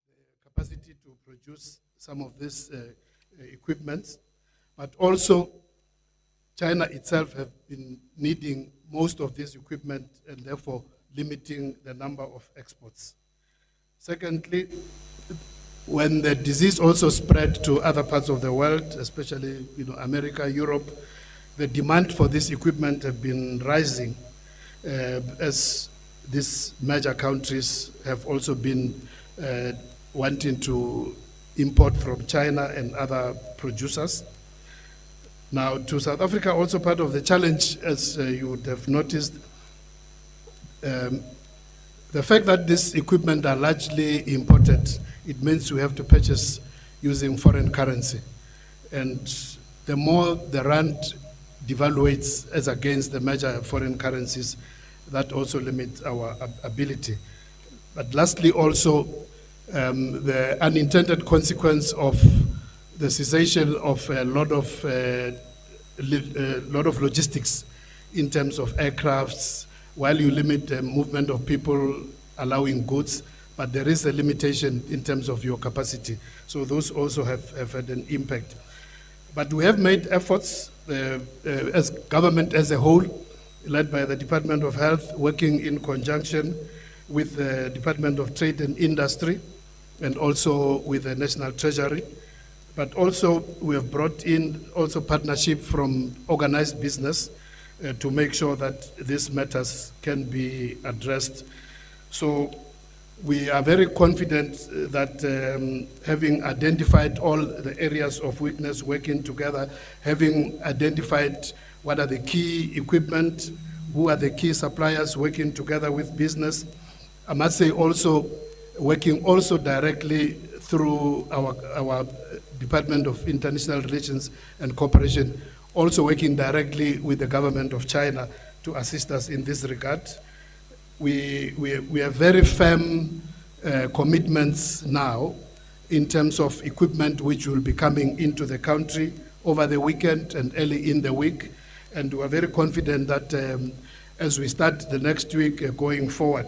the capacity to produce some of this equipment, but also China itself have been needing most of this equipment and therefore limiting the number of exports. Secondly, when the disease also spread to other parts of the world, especially America, Europe, the demand for this equipment have been rising as these major countries have also been wanting to import from China and other producers. Now, to South Africa, also part of the challenge, as you would have noticed, the fact that this equipment are largely imported, it means we have to purchase using foreign currency. And the more the rand devaluates as against the major foreign currencies, that also limits our ability. But lastly, also, the unintended consequence of the cessation of a lot of logistics in terms of aircrafts. While you limit the movement of people allowing goods, but there is a limitation in terms of your capacity. So those also have had an impact. But we have made efforts as government as a whole, led by the Department of Health, working in conjunction with the Department of Trade and Industry, and also with the National Treasury. But also we have brought in also partnership from organized business to make sure that these matters can be addressed. So we are very confident that having identified all the areas of weakness, working together, having identified what are the key equipment, who are the key suppliers, working together with business. I must say also working also directly through our Department of International Relations and Cooperation, also working directly with the government of China to assist us in this regard. We have very firm commitments now in terms of equipment which will be coming into the country over the weekend and early in the week. And we are very confident that as we start the next week going forward,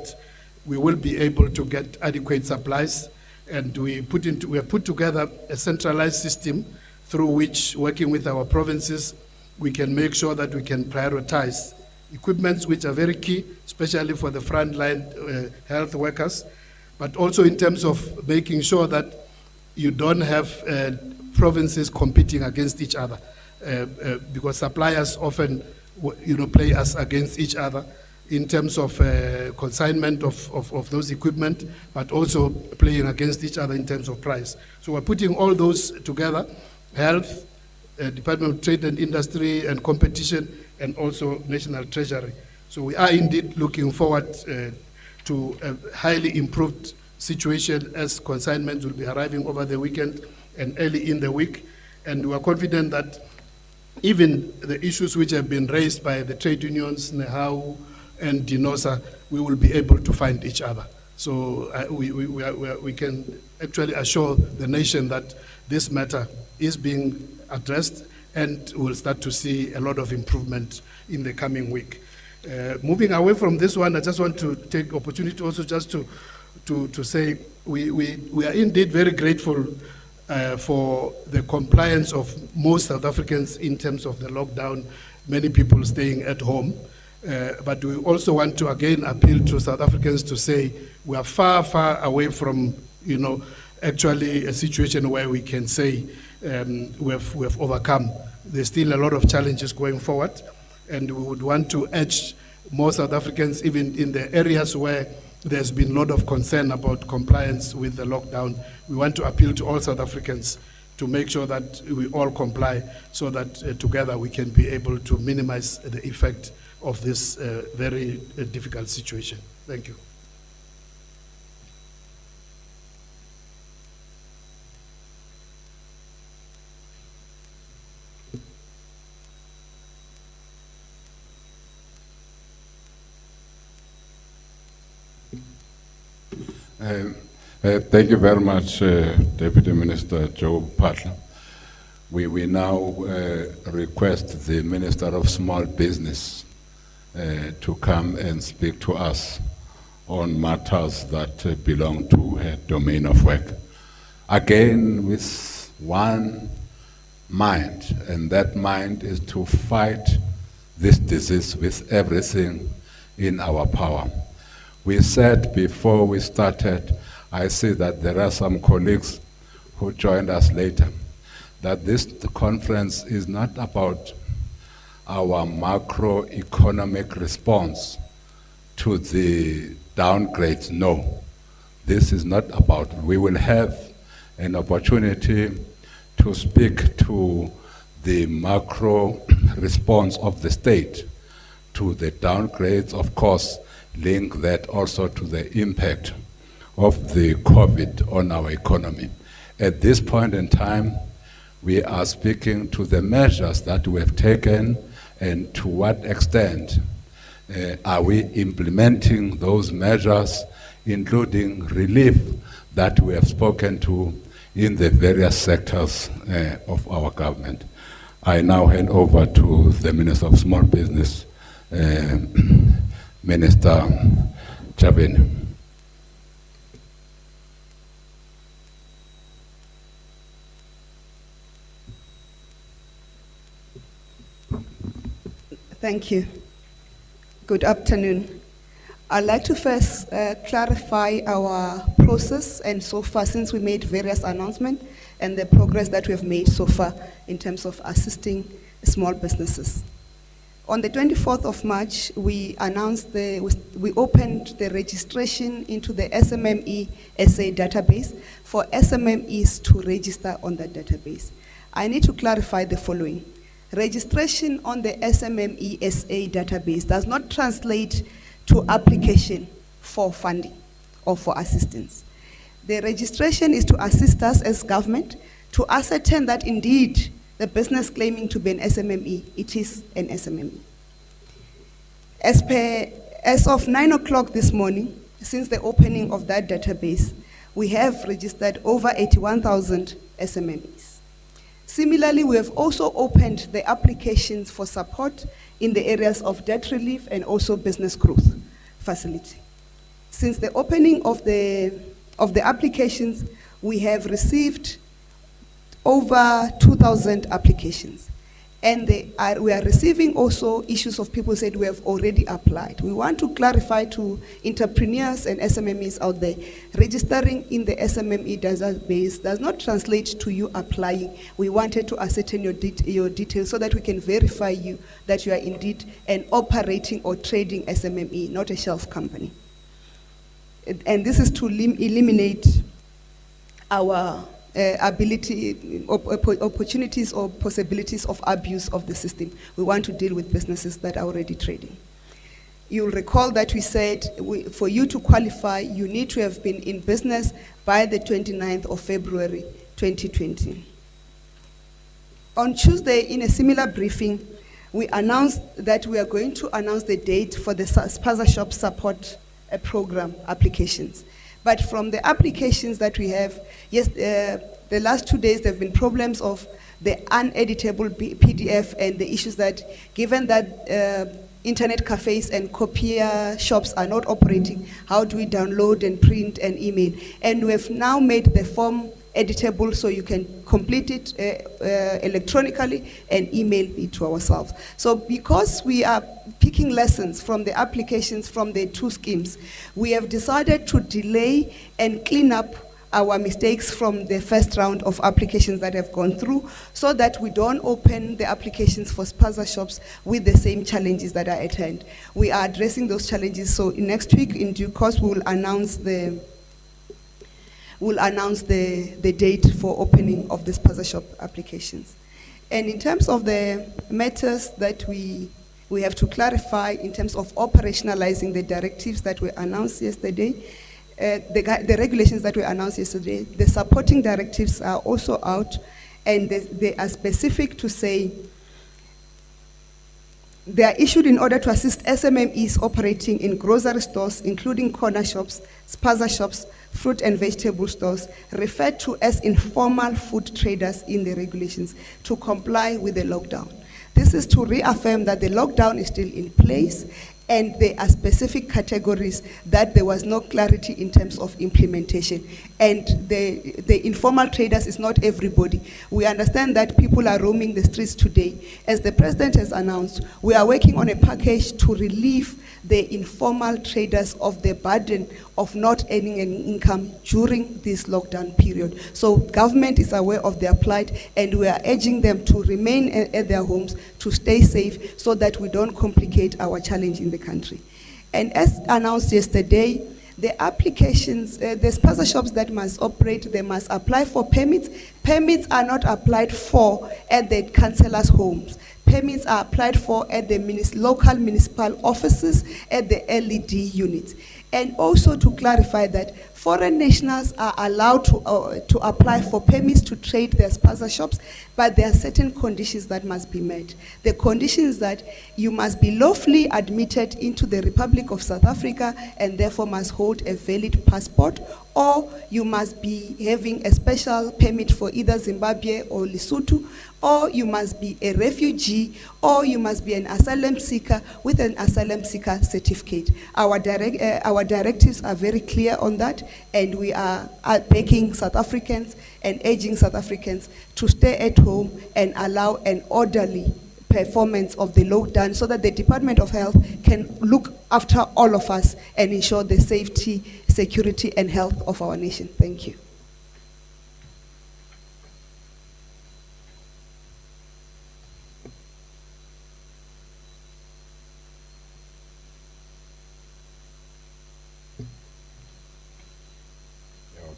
we will be able to get adequate supplies. And we have put together a centralized system through which, working with our provinces, we can make sure that we can prioritize equipments which are very key, especially for the frontline health workers, but also in terms of making sure that you don't have provinces competing against each other, because suppliers often play us against each other in terms of consignment of those equipment, but also playing against each other in terms of price. So we're putting all those together, health, Department of Trade and Industry and Competition, and also National Treasury. So we are indeed looking forward to a highly improved situation as consignments will be arriving over the weekend and early in the week. And we are confident that even the issues which have been raised by the trade unions, NEHAU and DINOSA, we will be able to find each other. So we can actually assure the nation that this matter is being addressed, and we'll start to see a lot of improvement in the coming week. Moving away from this one, I just want to take opportunity also just to say we are indeed very grateful for the compliance of most South Africans in terms of the lockdown, many people staying at home. But we also want to again appeal to South Africans to say we are far, far away from, actually a situation where we can say we have overcome. There's still a lot of challenges going forward, and we would want to urge more South Africans, even in the areas where there's been a lot of concern about compliance with the lockdown. We want to appeal to all South Africans to make sure that we all comply so that together we can be able to minimize the effect of this very difficult situation. Thank you. Thank you very much, Deputy Minister Joe Phaahla. We now request the Minister of Small Business to come and speak to us on matters that belong to her domain of work. Again, with one mind, and that mind is to fight this disease with everything in our power. We said before we started, I see that there are some colleagues who joined us later, that this conference is not about our macroeconomic response to the downgrades. No, this is not about. We will have an opportunity to speak to the macro response of the state to the downgrades, of course, link that also to the impact of the COVID on our economy. At this point in time, we are speaking to the measures that we have taken and to what extent are we implementing those measures, including relief that we have spoken to in the various sectors of our government. I now hand over to the Minister of Small Business, Minister Chabeni. Thank you. Good afternoon. I'd like to first clarify our process, and so far, since we made various announcements and the progress that we have made so far in terms of assisting small businesses. On the 24th of March, we announced we opened the registration into the SMME SA database for SMMEs to register on that database. I need to clarify the following. Registration on the SMME SA database does not translate to application for funding or for assistance. The registration is to assist us as government to ascertain that indeed the business claiming to be an SMME, it is an SMME. As of 9 o'clock this morning, since the opening of that database, we have registered over 81,000 SMMEs. Similarly, we have also opened the applications for support in the areas of debt relief and also business growth facility. Since the opening of the applications, we have received over 2,000 applications. And we are receiving also issues of people said we have already applied. We want to clarify to entrepreneurs and SMMEs out there, registering in the SMME database does not translate to you applying. We wanted to ascertain your details so that we can verify you that you are indeed an operating or trading SMME, not a shelf company. And this is to eliminate our opportunities or possibilities of abuse of the system. We want to deal with businesses that are already trading. You'll recall that we said for you to qualify, you need to have been in business by the 29th of February 2020. On Tuesday, in a similar briefing, we announced that we are going to announce the date for the Spaza Shop Support Program applications. But from the applications that we have, yes, the last 2 days there have been problems of the uneditable PDF and the issues that, given that internet cafes and copier shops are not operating, how do we download and print and email? And we have now made the form editable so you can complete it electronically and email it to ourselves. So because we are picking lessons from the applications from the two schemes, we have decided to delay and clean up our mistakes from the first round of applications that have gone through so that we don't open the applications for Spaza shops with the same challenges that are at hand. We are addressing those challenges, so next week in due course we will announce the date for opening of the Spaza shop applications. And in terms of the matters that we have to clarify in terms of operationalizing the directives that were announced yesterday, the regulations that were announced yesterday, the supporting directives are also out, and they are specific to say they are issued in order to assist SMMEs operating in grocery stores, including corner shops, Spaza shops, fruit and vegetable stores, referred to as informal food traders in the regulations, to comply with the lockdown. This is to reaffirm that the lockdown is still in place, and there are specific categories that there was no clarity in terms of implementation. And the informal traders is not everybody. We understand that people are roaming the streets today. As the president has announced, we are working on a package to relieve the informal traders of the burden of not earning an income during this lockdown period. So government is aware of their plight, and we are urging them to remain at their homes, to stay safe, so that we don't complicate our challenge in the country. And as announced yesterday, the applications, the sponsor shops that must operate, they must apply for permits. Permits are not applied for at the councillors' homes. Permits are applied for at the local municipal offices, at the LED units. And also to clarify that foreign nationals are allowed to apply for permits to trade their spaza shops, but there are certain conditions that must be met. The conditions that you must be lawfully admitted into the Republic of South Africa and therefore must hold a valid passport, or you must be having a special permit for either Zimbabwe or Lesotho, or you must be a refugee, or you must be an asylum seeker with an asylum seeker certificate. Our directives are very clear on that, and we are backing South Africans and urging South Africans to stay at home and allow an orderly performance of the lockdown so that the Department of Health can look after all of us and ensure the safety, security, and health of our nation. Thank you.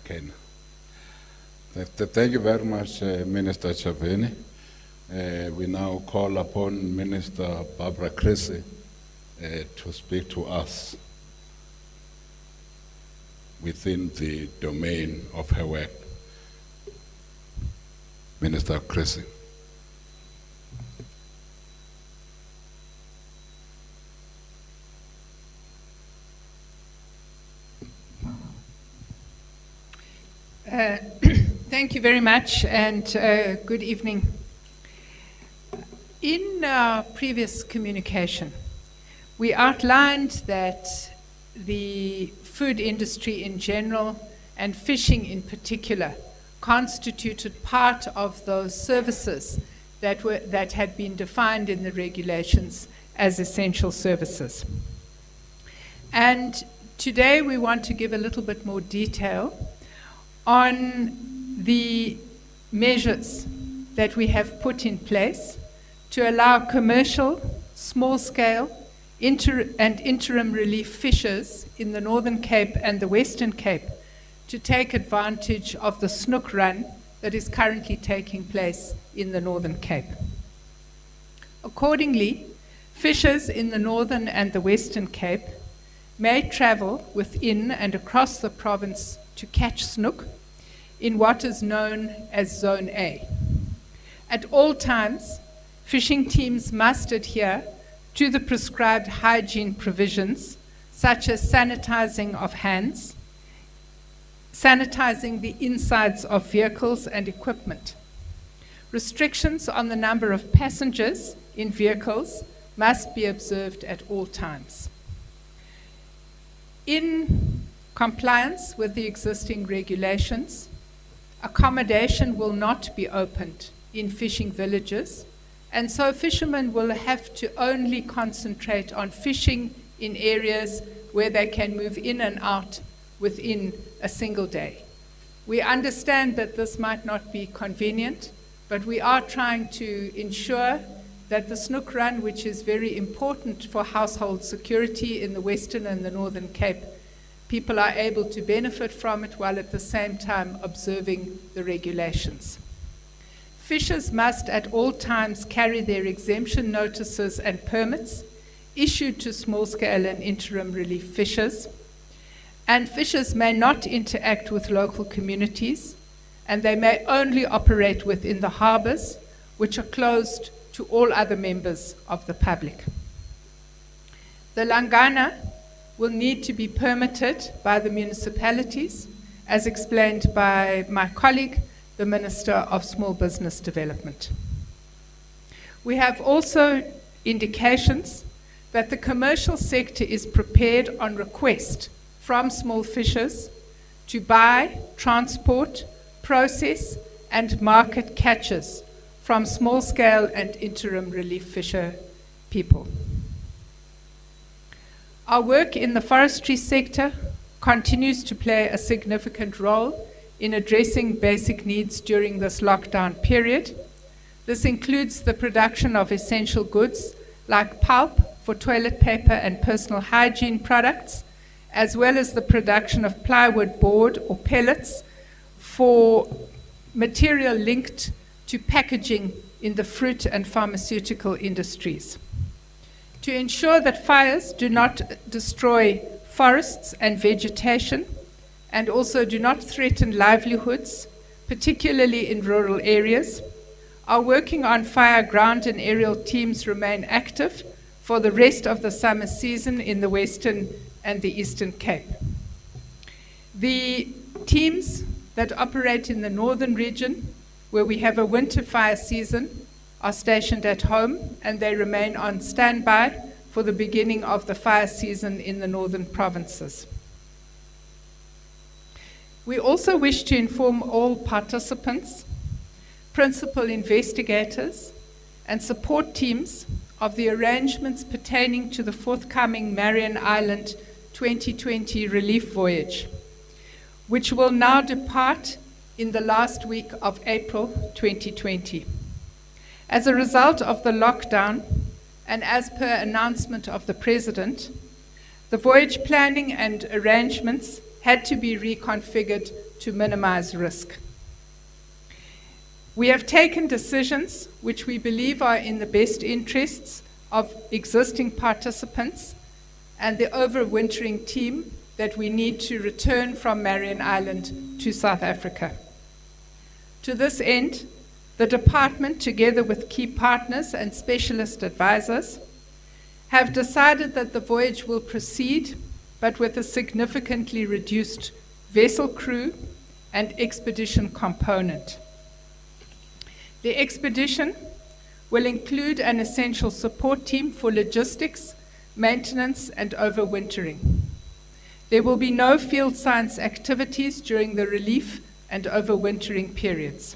Okay. Thank you very much, Minister Chaveni. We now call upon Minister Barbara Cressy to speak to us within the domain of her work. Minister Cressy. Thank you very much, and good evening. In our previous communication, we outlined that the food industry in general and fishing in particular constituted part of those services that had been defined in the regulations as essential services. And today we want to give a little bit more detail on the measures that we have put in place to allow commercial, small-scale, and interim relief fishers in the Northern Cape and the Western Cape to take advantage of the snook run that is currently taking place in the Northern Cape. Accordingly, fishers in the Northern and the Western Cape may travel within and across the province to catch snook in what is known as Zone A. At all times, fishing teams must adhere to the prescribed hygiene provisions, such as sanitizing of hands, sanitizing the insides of vehicles and equipment. Restrictions on the number of passengers in vehicles must be observed at all times. In compliance with the existing regulations, accommodation will not be opened in fishing villages, and so fishermen will have to only concentrate on fishing in areas where they can move in and out within a single day. We understand that this might not be convenient, but we are trying to ensure that the snook run, which is very important for household security in the Western and the Northern Cape, people are able to benefit from it while at the same time observing the regulations. Fishers must at all times carry their exemption notices and permits issued to small-scale and interim relief fishers, and fishers may not interact with local communities, and they may only operate within the harbors, which are closed to all other members of the public. The langana will need to be permitted by the municipalities, as explained by my colleague, the Minister of Small Business Development. We have also indications that the commercial sector is prepared on request from small fishers to buy, transport, process, and market catches from small-scale and interim relief fisher people. Our work in the forestry sector continues to play a significant role in addressing basic needs during this lockdown period. This includes the production of essential goods like pulp for toilet paper and personal hygiene products, as well as the production of plywood board or pellets for material linked to packaging in the fruit and pharmaceutical industries. To ensure that fires do not destroy forests and vegetation, and also do not threaten livelihoods, particularly in rural areas, our working on fire ground and aerial teams remain active for the rest of the summer season in the Western and the Eastern Cape. The teams that operate in the northern region, where we have a winter fire season, are stationed at home, and they remain on standby for the beginning of the fire season in the northern provinces. We also wish to inform all participants, principal investigators, and support teams of the arrangements pertaining to the forthcoming Marion Island 2020 relief voyage, which will now depart in the last week of April 2020. As a result of the lockdown, and as per announcement of the President, the voyage planning and arrangements had to be reconfigured to minimize risk. We have taken decisions which we believe are in the best interests of existing participants and the overwintering team that we need to return from Marion Island to South Africa. To this end, the department, together with key partners and specialist advisors, have decided that the voyage will proceed, but with a significantly reduced vessel crew and expedition component. The expedition will include an essential support team for logistics, maintenance, and overwintering. There will be no field science activities during the relief and overwintering periods.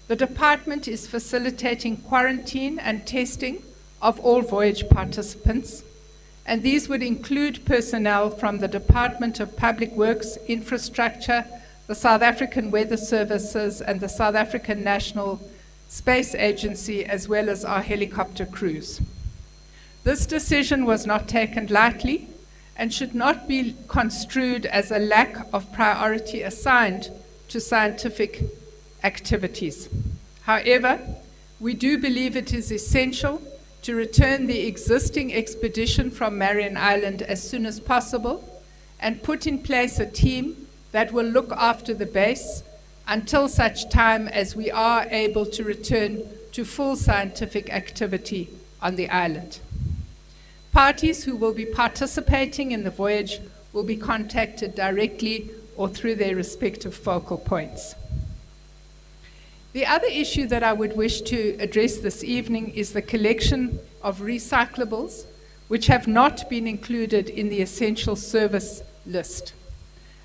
The department is facilitating quarantine and testing of all voyage participants, and these would include personnel from the Department of Public Works, Infrastructure, the South African Weather Services, and the South African National Space Agency, as well as our helicopter crews. This decision was not taken lightly and should not be construed as a lack of priority assigned to scientific activities. However, we do believe it is essential to return the existing expedition from Marion Island as soon as possible and put in place a team that will look after the base until such time as we are able to return to full scientific activity on the island. Parties who will be participating in the voyage will be contacted directly or through their respective focal points. The other issue that I would wish to address this evening is the collection of recyclables, which have not been included in the essential service list.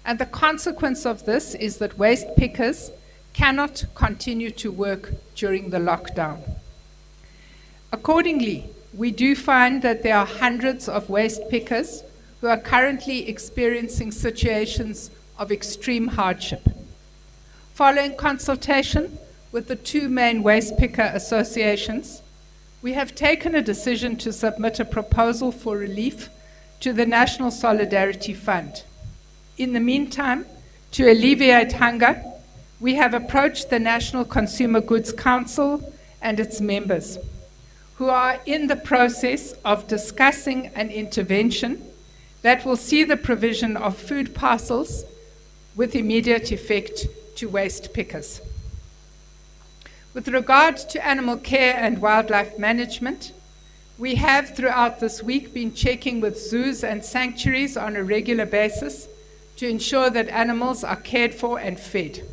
And the consequence of this is that waste pickers cannot continue to work during the lockdown. Accordingly, we do find that there are hundreds of waste pickers who are currently experiencing situations of extreme hardship. Following consultation with the two main waste picker associations, we have taken a decision to submit a proposal for relief to the National Solidarity Fund. In the meantime, to alleviate hunger, we have approached the National Consumer Goods Council and its members, who are in the process of discussing an intervention that will see the provision of food parcels with immediate effect to waste pickers. With regard to animal care and wildlife management, we have throughout this week been checking with zoos and sanctuaries on a regular basis to ensure that animals are cared for and fed.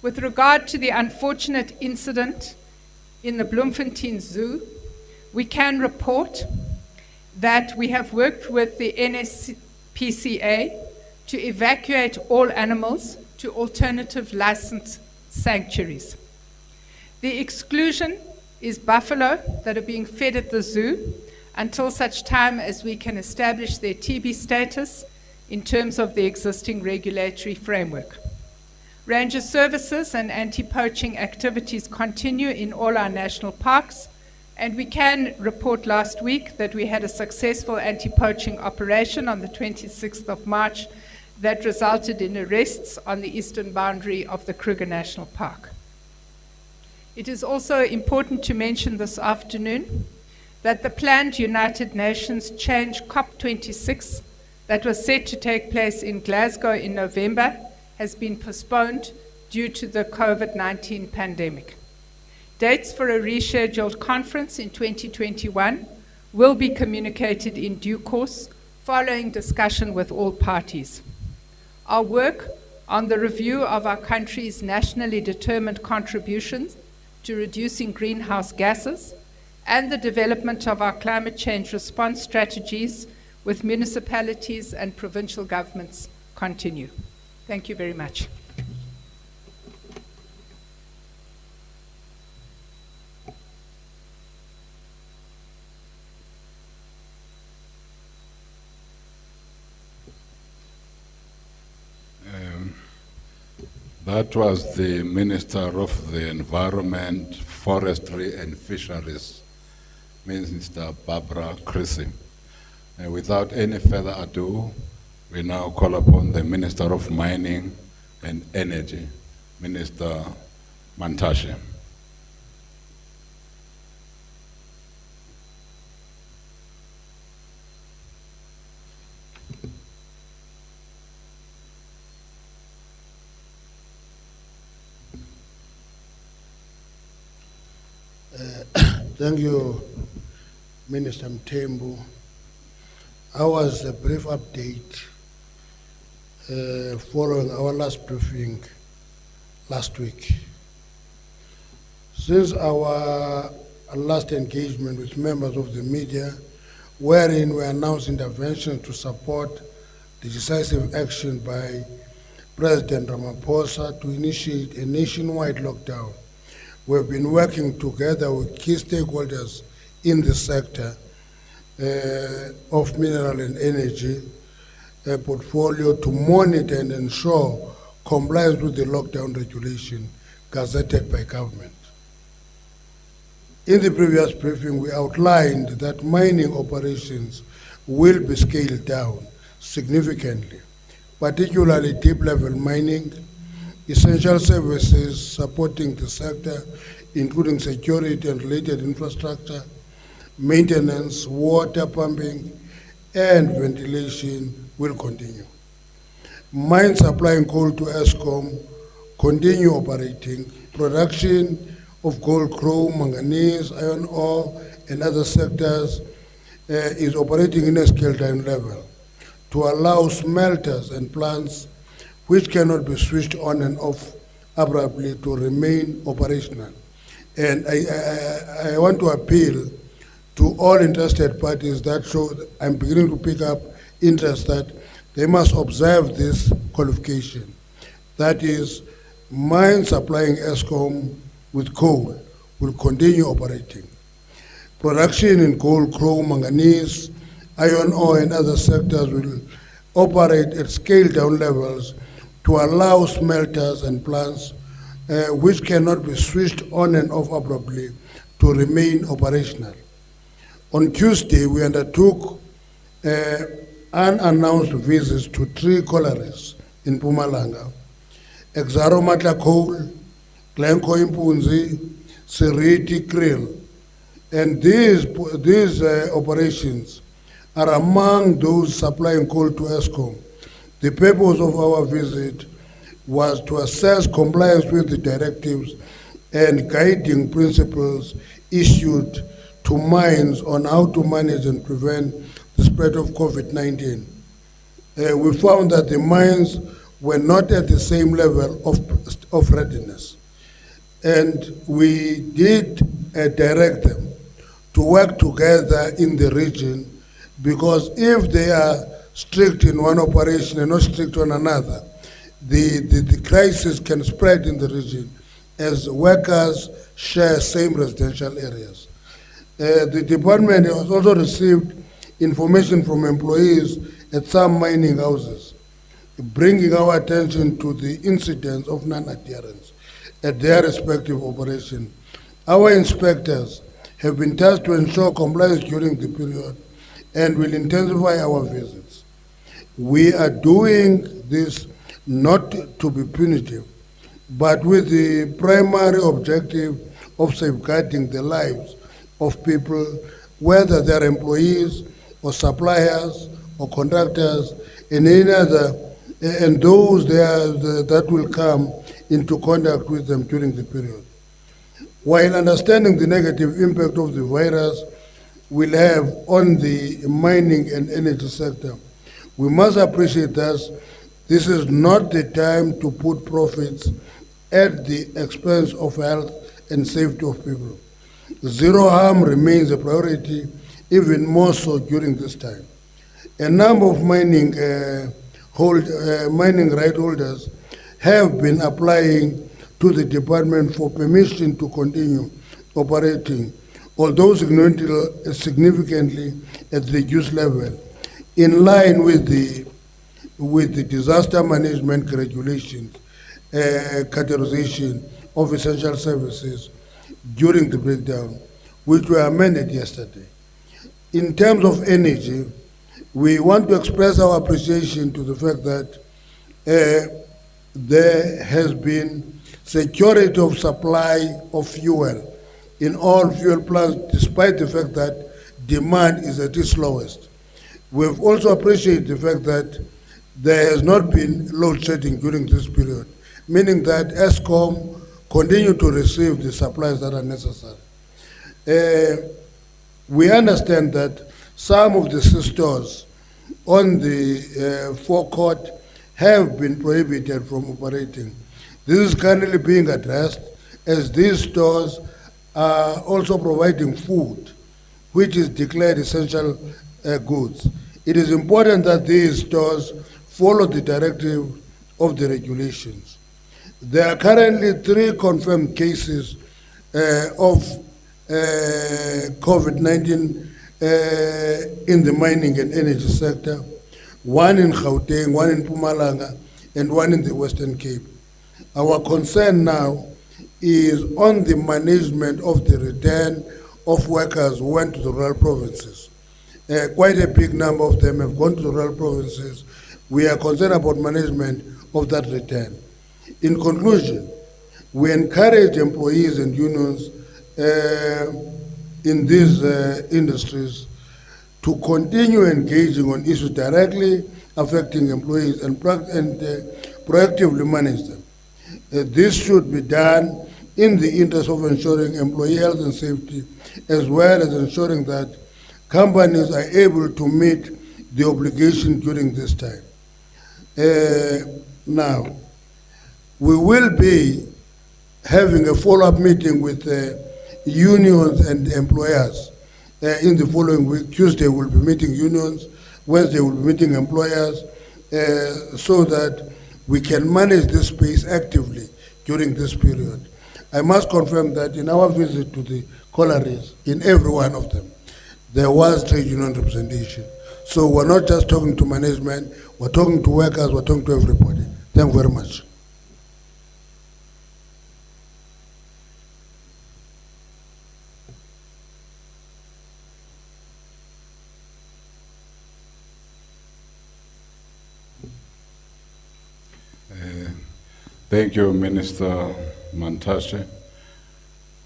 With regard to the unfortunate incident in the Bloemfontein Zoo, we can report that we have worked with the NSPCA to evacuate all animals to alternative licensed sanctuaries. The exclusion is buffalo that are being fed at the zoo until such time as we can establish their TB status in terms of the existing regulatory framework. Ranger services and anti-poaching activities continue in all our national parks, and we can report last week that we had a successful anti-poaching operation on the 26th of March that resulted in arrests on the eastern boundary of the Kruger National Park. It is also important to mention this afternoon that the planned United Nations Change COP26 that was set to take place in Glasgow in November has been postponed due to the COVID-19 pandemic. Dates for a rescheduled conference in 2021 will be communicated in due course following discussion with all parties. Our work on the review of our country's nationally determined contributions to reducing greenhouse gases and the development of our climate change response strategies with municipalities and provincial governments continue. Thank you very much. That was the Minister of the Environment, Forestry and Fisheries, Minister Barbara Creasy. Without any further ado, we now call upon the Minister of Mining and Energy, Minister Mantashe. Thank you, Minister Mthembu. Ours a brief update following our last briefing last week. Since our last engagement with members of the media, wherein we announced intervention to support the decisive action by President Ramaphosa to initiate a nationwide lockdown, we've been working together with key stakeholders in the sector of mineral and energy portfolio to monitor and ensure compliance with the lockdown regulation gazetted by government. In the previous briefing, we outlined that mining operations will be scaled down significantly, particularly deep-level mining, essential services supporting the sector, including security and related infrastructure, maintenance, water pumping, and ventilation will continue. Mines supplying coal to Eskom continue operating. Production of gold, chrome, manganese, iron ore, and other sectors is operating in a scaled-down level to allow smelters and plants which cannot be switched on and off abruptly to remain operational. And I want to appeal to all interested parties that show, I'm beginning to pick up interest, that they must observe this qualification. That is, mines supplying Eskom with coal will continue operating. Production in gold, chrome, manganese, iron ore, and other sectors will operate at scaled-down levels to allow smelters and plants which cannot be switched on and off abruptly to remain operational. On Tuesday, we undertook unannounced visits to 3 collieries in Mpumalanga: Exxaro Matla Coal, Glencoe Impunzi, Seriti Krill. And these operations are among those supplying coal to Eskom. The purpose of our visit was to assess compliance with the directives and guiding principles issued to mines on how to manage and prevent the spread of COVID-19. We found that the mines were not at the same level of readiness. And we did direct them to work together in the region because if they are strict in one operation and not strict on another, the crisis can spread in the region as workers share same residential areas. The department has also received information from employees at some mining houses, bringing our attention to the incidents of non-adherence at their respective operations. Our inspectors have been tasked to ensure compliance during the period and will intensify our visits. We are doing this not to be punitive, but with the primary objective of safeguarding the lives of people, whether they're employees or suppliers or contractors, and any other, and those that will come into contact with them during the period. While understanding the negative impact of the virus will have on the mining and energy sector, we must appreciate that this is not the time to put profits at the expense of health and safety of people. Zero harm remains a priority, even more so during this time. A number of mining right holders have been applying to the department for permission to continue operating, although significantly at reduced level, in line with the disaster management regulations, categorization of essential services during the breakdown, which were amended yesterday. In terms of energy, we want to express our appreciation to the fact that there has been security of supply of fuel in all fuel plants, despite the fact that demand is at its lowest. We've also appreciated the fact that there has not been load shedding during this period, meaning that ESCOM continue to receive the supplies that are necessary. We understand that some of the stores on the forecourt have been prohibited from operating. This is currently being addressed as these stores are also providing food, which is declared essential goods. It is important that these stores follow the directive of the regulations. There are currently 3 confirmed cases of COVID-19 in the mining and energy sector, 1 in Gauteng, 1 in Mpumalanga, and 1 in the Western Cape. Our concern now is on the management of the return of workers who went to the rural provinces. Quite a big number of them have gone to the rural provinces. We are concerned about management of that return. In conclusion, we encourage employees and unions in these industries to continue engaging on issues directly affecting employees and proactively manage them. This should be done in the interest of ensuring employee health and safety, as well as ensuring that companies are able to meet the obligation during this time. Now, we will be having a follow-up meeting with unions and employers in the following week. Tuesday we'll be meeting unions, Wednesday we'll be meeting employers, so that we can manage this space actively during this period. I must confirm that in our visit to the collieries, in every one of them, there was trade union representation. So we're not just talking to management, we're talking to workers, we're talking to everybody. Thank you very much. Thank you, Minister Mantashe.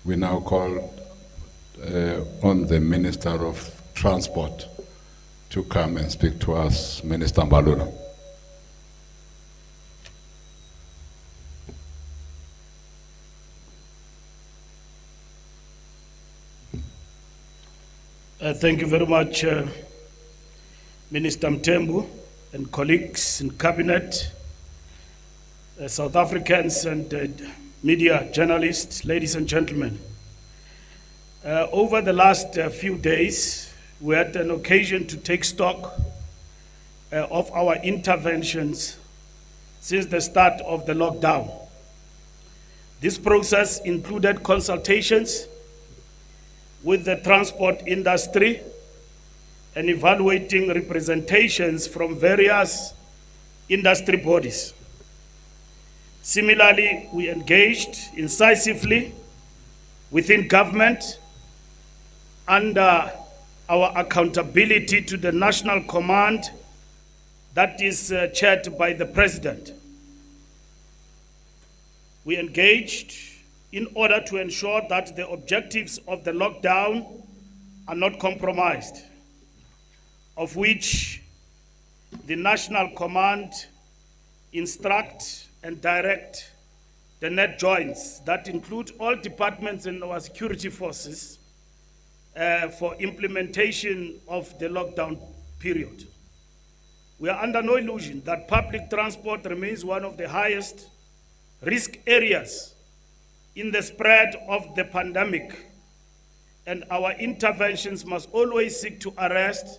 We now call on the Minister of Transport to come and speak to us, Minister Mbalula. Thank you very much, Minister Mtembu and colleagues in Cabinet, South Africans and media journalists, ladies and gentlemen. Over the last few days, we had an occasion to take stock of our interventions since the start of the lockdown. This process included consultations with the transport industry and evaluating representations from various industry bodies. Similarly, we engaged incisively within government under our accountability to the National Command that is chaired by the President. We engaged in order to ensure that the objectives of the lockdown are not compromised, of which the National Command instruct and direct the net joints that include all departments in our security forces for implementation of the lockdown period. We are under no illusion that public transport remains one of the highest risk areas in the spread of the pandemic, and our interventions must always seek to arrest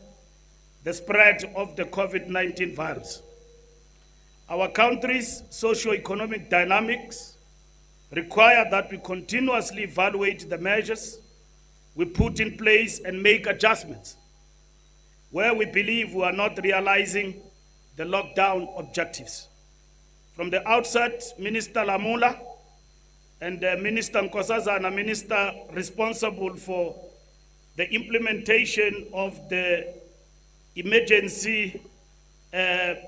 the spread of the COVID-19 virus. Our country's socio-economic dynamics require that we continuously evaluate the measures we put in place and make adjustments where we believe we are not realizing the lockdown objectives. From the outset, Minister Lamula and Minister Nkosazana, Minister responsible for the implementation of the emergency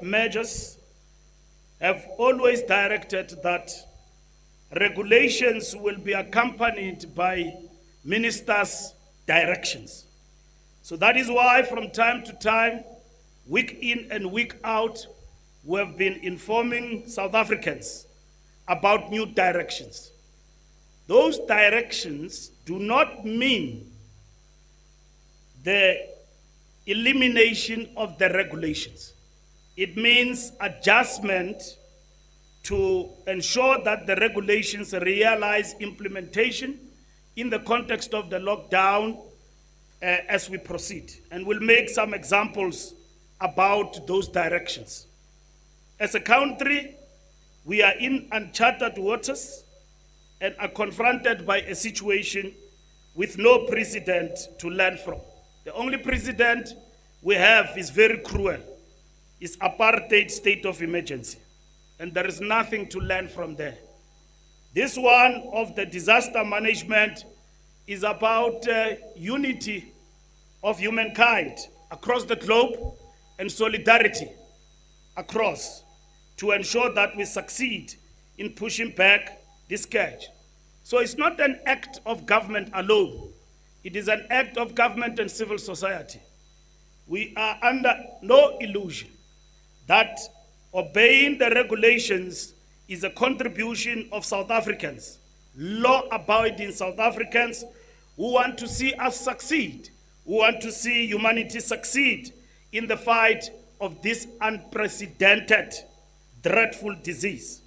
measures, have always directed that regulations will be accompanied by ministers' directions. So that is why from time to time, week in and week out, we have been informing South Africans about new directions. Those directions do not mean the elimination of the regulations. It means adjustment to ensure that the regulations realize implementation in the context of the lockdown as we proceed. And we'll make some examples about those directions. As a country, we are in uncharted waters and are confronted by a situation with no precedent to learn from. The only precedent we have is very cruel. It's apartheid state of emergency. And there is nothing to learn from there. This one of the disaster management is about unity of humankind across the globe and solidarity across to ensure that we succeed in pushing back this scourge. So it's not an act of government alone. It is an act of government and civil society. We are under no illusion that obeying the regulations is a contribution of South Africans, law-abiding South Africans who want to see us succeed, who want to see humanity succeed in the fight of this unprecedented, dreadful disease,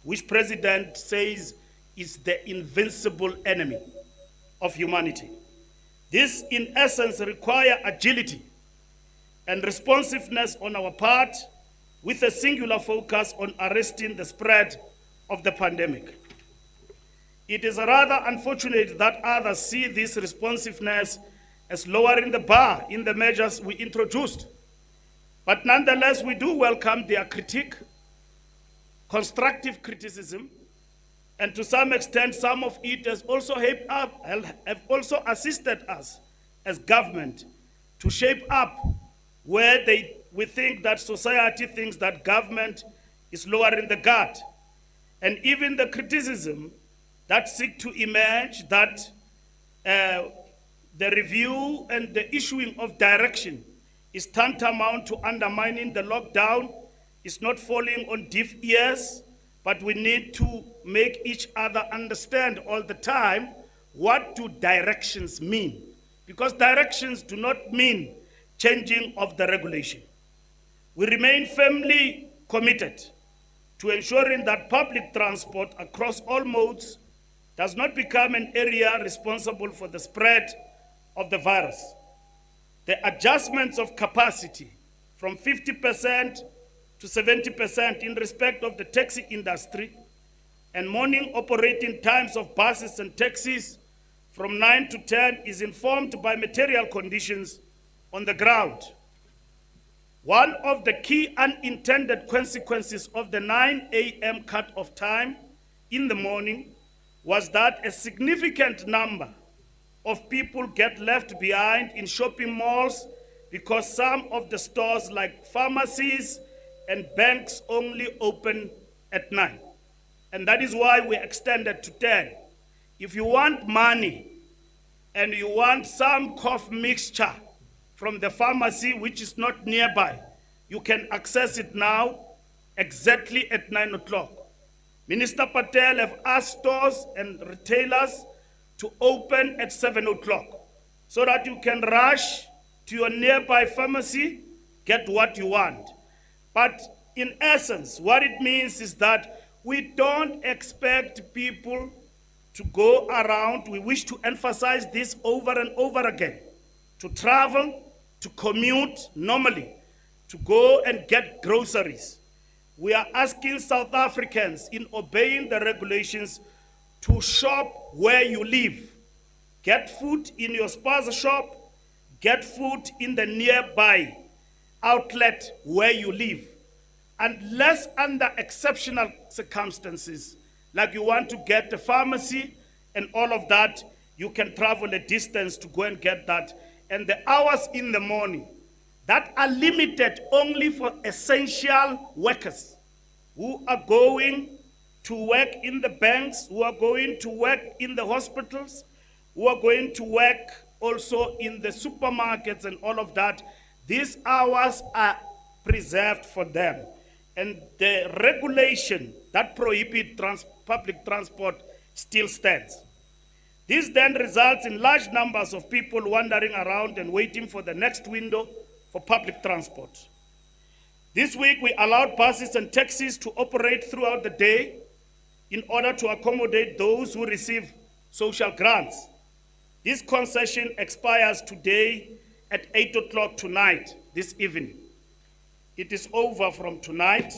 which President says is the invincible enemy of humanity. This, in essence, requires agility and responsiveness on our part, with a singular focus on arresting the spread of the pandemic. It is rather unfortunate that others see this responsiveness as lowering the bar in the measures we introduced. But nonetheless, we do welcome their critique, constructive criticism, and to some extent, some of it has also have also assisted us as government to shape up where we think that society thinks that government is lowering the guard. And even the criticism that seek to emerge that the review and the issuing of direction is tantamount to undermining the lockdown is not falling on deaf ears, but we need to make each other understand all the time what do directions mean. Because directions do not mean changing of the regulation. We remain firmly committed to ensuring that public transport across all modes does not become an area responsible for the spread of the virus. the adjustments of capacity from 50% to 70% in respect of the taxi industry, and morning operating times of buses and taxis from 9 to 10 is informed by material conditions on the ground. One of the key unintended consequences of the 9 a.m. cut-off time in the morning was that a significant number of people get left behind in shopping malls because some of the stores like pharmacies and banks only open at 9. And that is why we extended to 10. If you want money and you want some cough mixture from the pharmacy which is not nearby, you can access it now exactly at 9 o'clock. Minister Patel have asked stores and retailers to open at 7 o'clock so that you can rush to your nearby pharmacy, get what you want. But in essence, what it means is that we don't expect people to go around. We wish to emphasize this over and over again, to travel, to commute normally, to go and get groceries. We are asking South Africans, in obeying the regulations, to shop where you live. Get food in your spaza shop, get food in the nearby outlet where you live. Unless under exceptional circumstances, like you want to get a pharmacy and all of that, you can travel a distance to go and get that. And the hours in the morning that are limited only for essential workers who are going to work in the banks, who are going to work in the hospitals, who are going to work also in the supermarkets and all of that. These hours are preserved for them. And the regulation that prohibits public transport still stands. This then results in large numbers of people wandering around and waiting for the next window for public transport. This week, we allowed buses and taxis to operate throughout the day in order to accommodate those who receive social grants. This concession expires today at 8 o'clock tonight, this evening. It is over from tonight.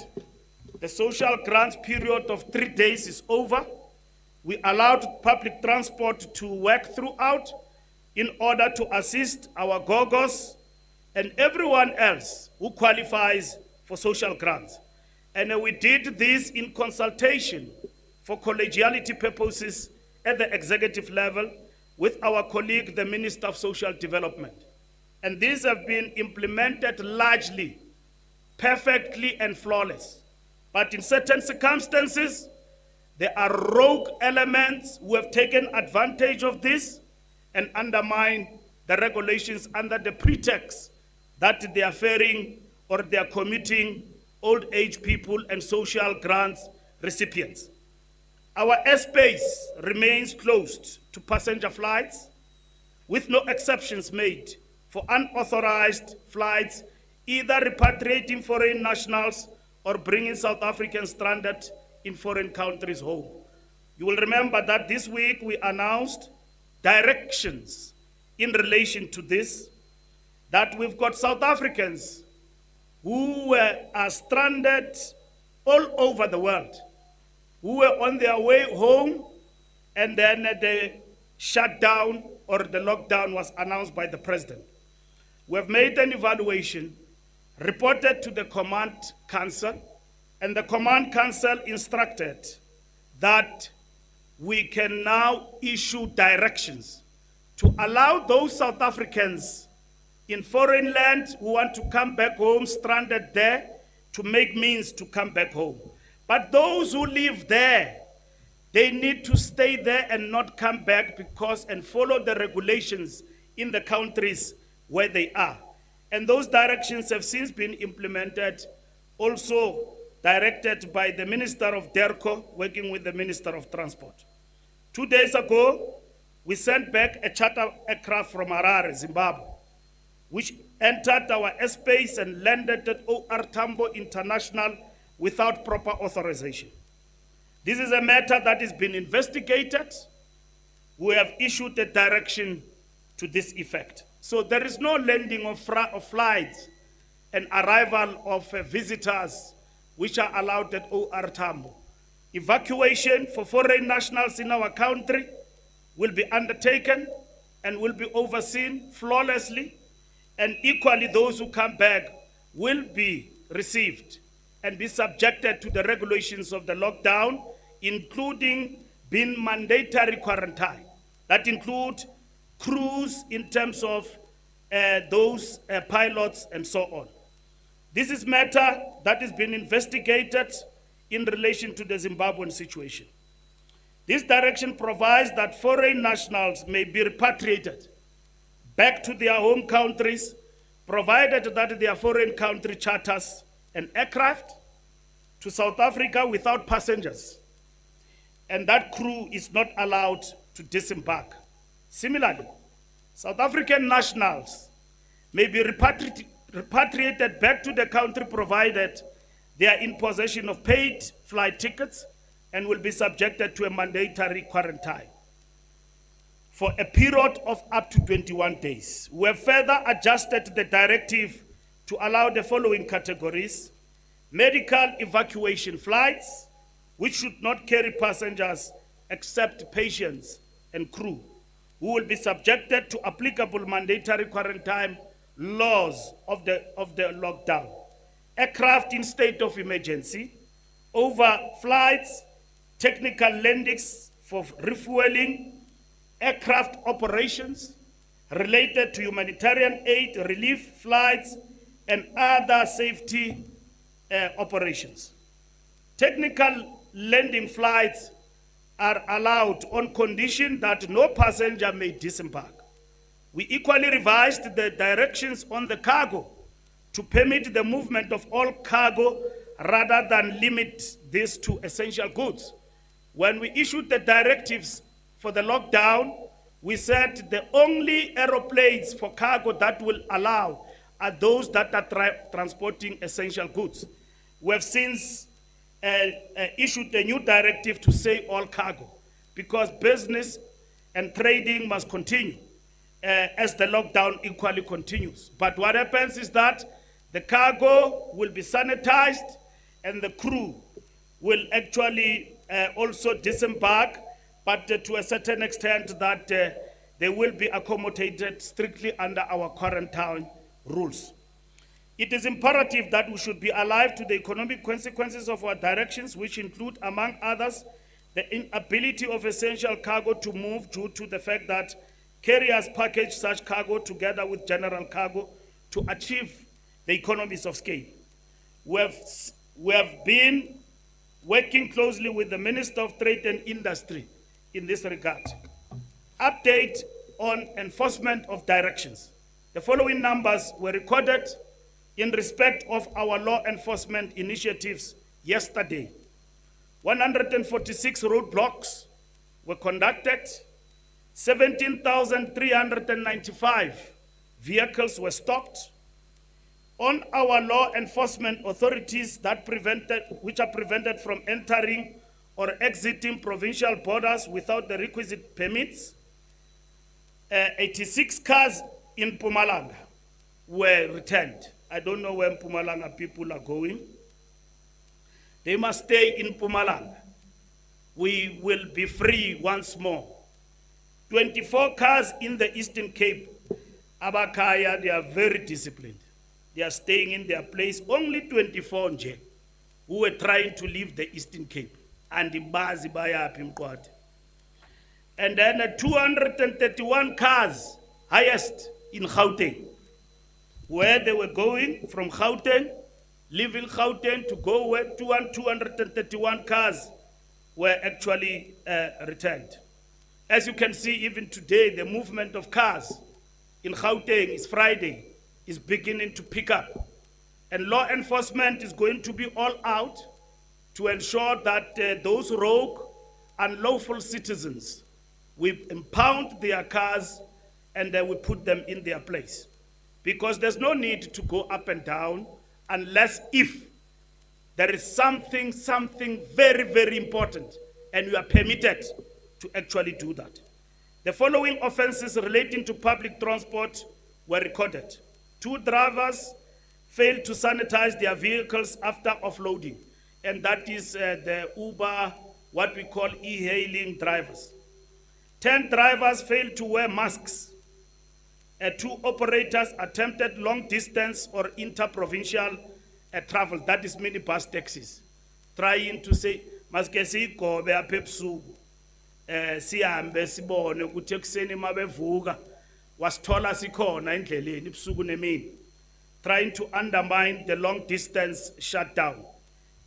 The social grants period of 3 days is over. We allowed public transport to work throughout in order to assist our gogos and everyone else who qualifies for social grants. And we did this in consultation for collegiality purposes at the executive level with our colleague, the Minister of Social Development. And these have been implemented largely, perfectly and flawless. But in certain circumstances, there are rogue elements who have taken advantage of this and undermine the regulations under the pretext that they are fairing or they are committing old age people and social grants recipients. Our airspace remains closed to passenger flights with no exceptions made for unauthorized flights, either repatriating foreign nationals or bringing South Africans stranded in foreign countries home. You will remember that this week we announced directions in relation to this, that we've got South Africans who are stranded all over the world, who were on their way home, and then the shutdown or the lockdown was announced by the president. We have made an evaluation, reported to the Command Council, and the Command Council instructed that we can now issue directions to allow those South Africans in foreign lands who want to come back home, stranded there, to make means to come back home. But those who live there, they need to stay there and not come back and follow the regulations in the countries where they are. And those directions have since been implemented, also directed by the Minister of DERCO, working with the Minister of Transport. 2 days ago, we sent back a charter aircraft from Harare, Zimbabwe, which entered our airspace and landed at OR Tambo International without proper authorization. This is a matter that has been investigated. We have issued a direction to this effect. So there is no landing of flights and arrival of visitors which are allowed at OR Tambo. Evacuation for foreign nationals in our country will be undertaken and will be overseen flawlessly, and equally those who come back will be received and be subjected to the regulations of the lockdown, including being mandatory quarantine. That includes crews in terms of those pilots and so on. This is matter that is being investigated in relation to the Zimbabwean situation. This direction provides that foreign nationals may be repatriated back to their home countries, provided that their foreign country charters an aircraft to South Africa without passengers, and that crew is not allowed to disembark. Similarly, South African nationals may be repatriated back to the country provided they are in possession of paid flight tickets and will be subjected to a mandatory quarantine for a period of up to 21 days. We have further adjusted the directive to allow the following categories: medical evacuation flights, which should not carry passengers except patients and crew, who will be subjected to applicable mandatory quarantine laws of the lockdown. Aircraft in state of emergency, overflights, technical landings for refueling, aircraft operations related to humanitarian aid, relief flights, and other safety operations. Technical landing flights are allowed on condition that no passenger may disembark. We equally revised the directions on the cargo to permit the movement of all cargo rather than limit this to essential goods. When we issued the directives for the lockdown, we said the only aeroplanes for cargo that will allow are those that are transporting essential goods. We have since issued a new directive to say all cargo, because business and trading must continue as the lockdown equally continues. But what happens is that the cargo will be sanitized and the crew will actually also disembark, but to a certain extent that they will be accommodated strictly under our quarantine rules. It is imperative that we should be alive to the economic consequences of our directions, which include, among others, the inability of essential cargo to move due to the fact that carriers package such cargo together with general cargo to achieve the economies of scale. We have been working closely with the Minister of Trade and Industry in this regard. Update on enforcement of directions. The following numbers were recorded in respect of our law enforcement initiatives yesterday. 146 roadblocks were conducted, 17,395 vehicles were stopped. On our law enforcement authorities which are prevented from entering or exiting provincial borders without the requisite permits, 86 cars in Mpumalanga were returned. I don't know where Mpumalanga people are going. They must stay in Mpumalanga. We will be free once more. 24 cars in the Eastern Cape. Abakaya, they are very disciplined. They are staying in their place. Only 24 nje who were trying to leave the Eastern Cape. And the Bazi Baya Pimkwat. And then 231 cars, highest in Gauteng, where they were going from Gauteng, leaving Gauteng to go where 231 cars were actually returned. As you can see, even today, the movement of cars in Gauteng is Friday, is beginning to pick up. And law enforcement is going to be all out to ensure that those rogue and lawful citizens, we impound their cars and we put them in their place. Because there's no need to go up and down unless if there is something very, very important and you are permitted to actually do that. The following offenses relating to public transport were recorded. 2 drivers failed to sanitize their vehicles after offloading, and that is the Uber, what we call e-hailing drivers. 10 drivers failed to wear masks. 2 operators attempted long distance or interprovincial travel, that is minibus taxis, trying to say, maske siyigobe apha ebusuku, sihambe sibone ukuthi ekuseni mabevuka wasithola sikhona endleleni ebusuku nemini, trying to undermine the long distance shutdown.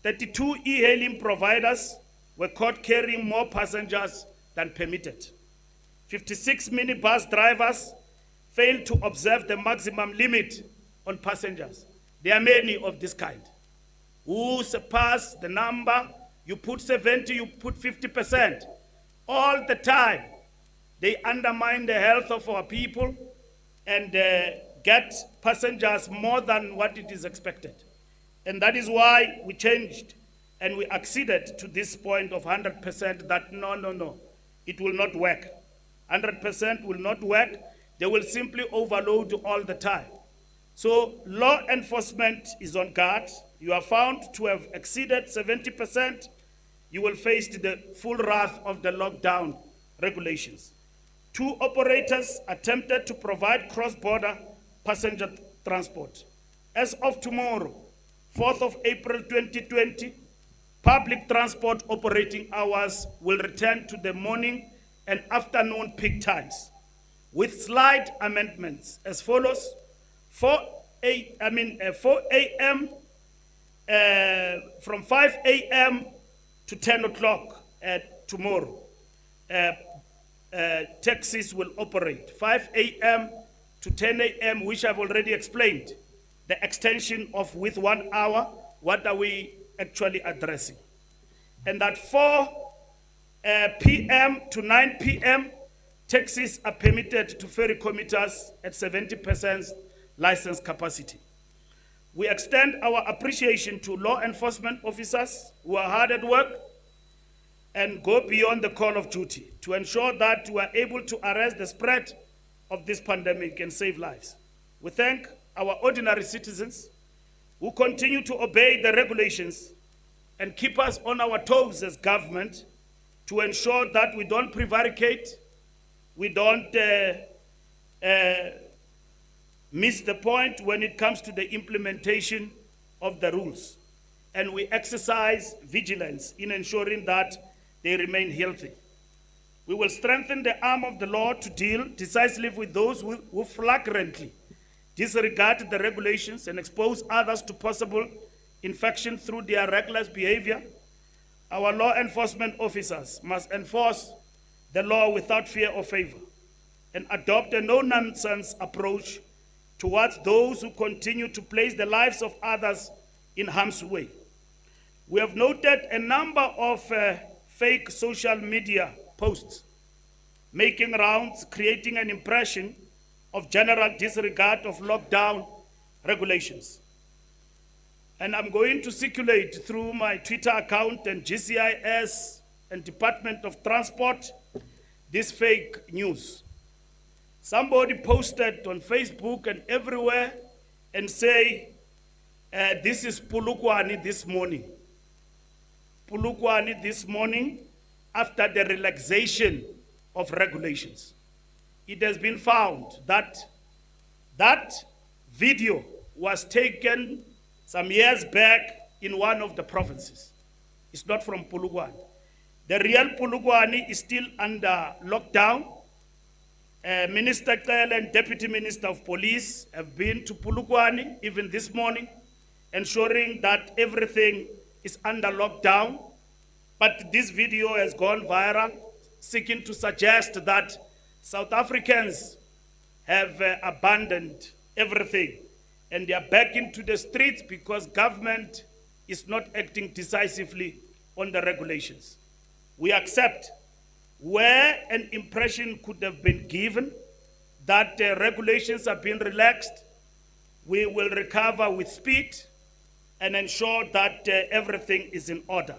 32 e-hailing providers were caught carrying more passengers than permitted. 56 minibus drivers failed to observe the maximum limit on passengers. There are many of this kind. Who surpass the number, you put 70, you put 50%. All the time, they undermine the health of our people and get passengers more than what it is expected. And that is why we changed and we acceded to this point of 100% that no, it will not work. 100% will not work. They will simply overload all the time. So law enforcement is on guard. You are found to have exceeded 70%, you will face the full wrath of the lockdown regulations. 2 operators attempted to provide cross-border passenger transport. As of tomorrow, 4th of April 2020, public transport operating hours will return to the morning and afternoon peak times, with slight amendments as follows: 4 a.m. From 5 a.m. to 10 o'clock tomorrow. Taxis will operate 5 a.m. to 10 a.m., which I've already explained. The extension of with 1 hour, what are we actually addressing? And at 4 p.m. to 9 p.m., taxis are permitted to ferry commuters at 70% license capacity. We extend our appreciation to law enforcement officers who are hard at work and go beyond the call of duty to ensure that we are able to arrest the spread of this pandemic and save lives. We thank our ordinary citizens who continue to obey the regulations and keep us on our toes as government to ensure that we don't prevaricate, we don't miss the point when it comes to the implementation of the rules. And we exercise vigilance in ensuring that they remain healthy. We will strengthen the arm of the law to deal decisively with those who flagrantly disregard the regulations and expose others to possible infection through their reckless behavior. Our law enforcement officers must enforce the law without fear or favor and adopt a no-nonsense approach towards those who continue to place the lives of others in harm's way. We have noted a number of fake social media posts making rounds, creating an impression of general disregard of lockdown regulations. And I'm going to circulate through my Twitter account and GCIS and Department of Transport this fake news. Somebody posted on Facebook and everywhere and say, this is Pulukwani this morning. Pulukwani this morning after the relaxation of regulations. It has been found that that video was taken some years back in one of the provinces. It's not from Pulukwani. The real Pulukwani is still under lockdown. Minister Kyle and Deputy Minister of Police have been to Pulukwani even this morning, ensuring that everything is under lockdown. But this video has gone viral, seeking to suggest that South Africans have abandoned everything and they are back into the streets because government is not acting decisively on the regulations. We accept where an impression could have been given that regulations have been relaxed, we will recover with speed and ensure that everything is in order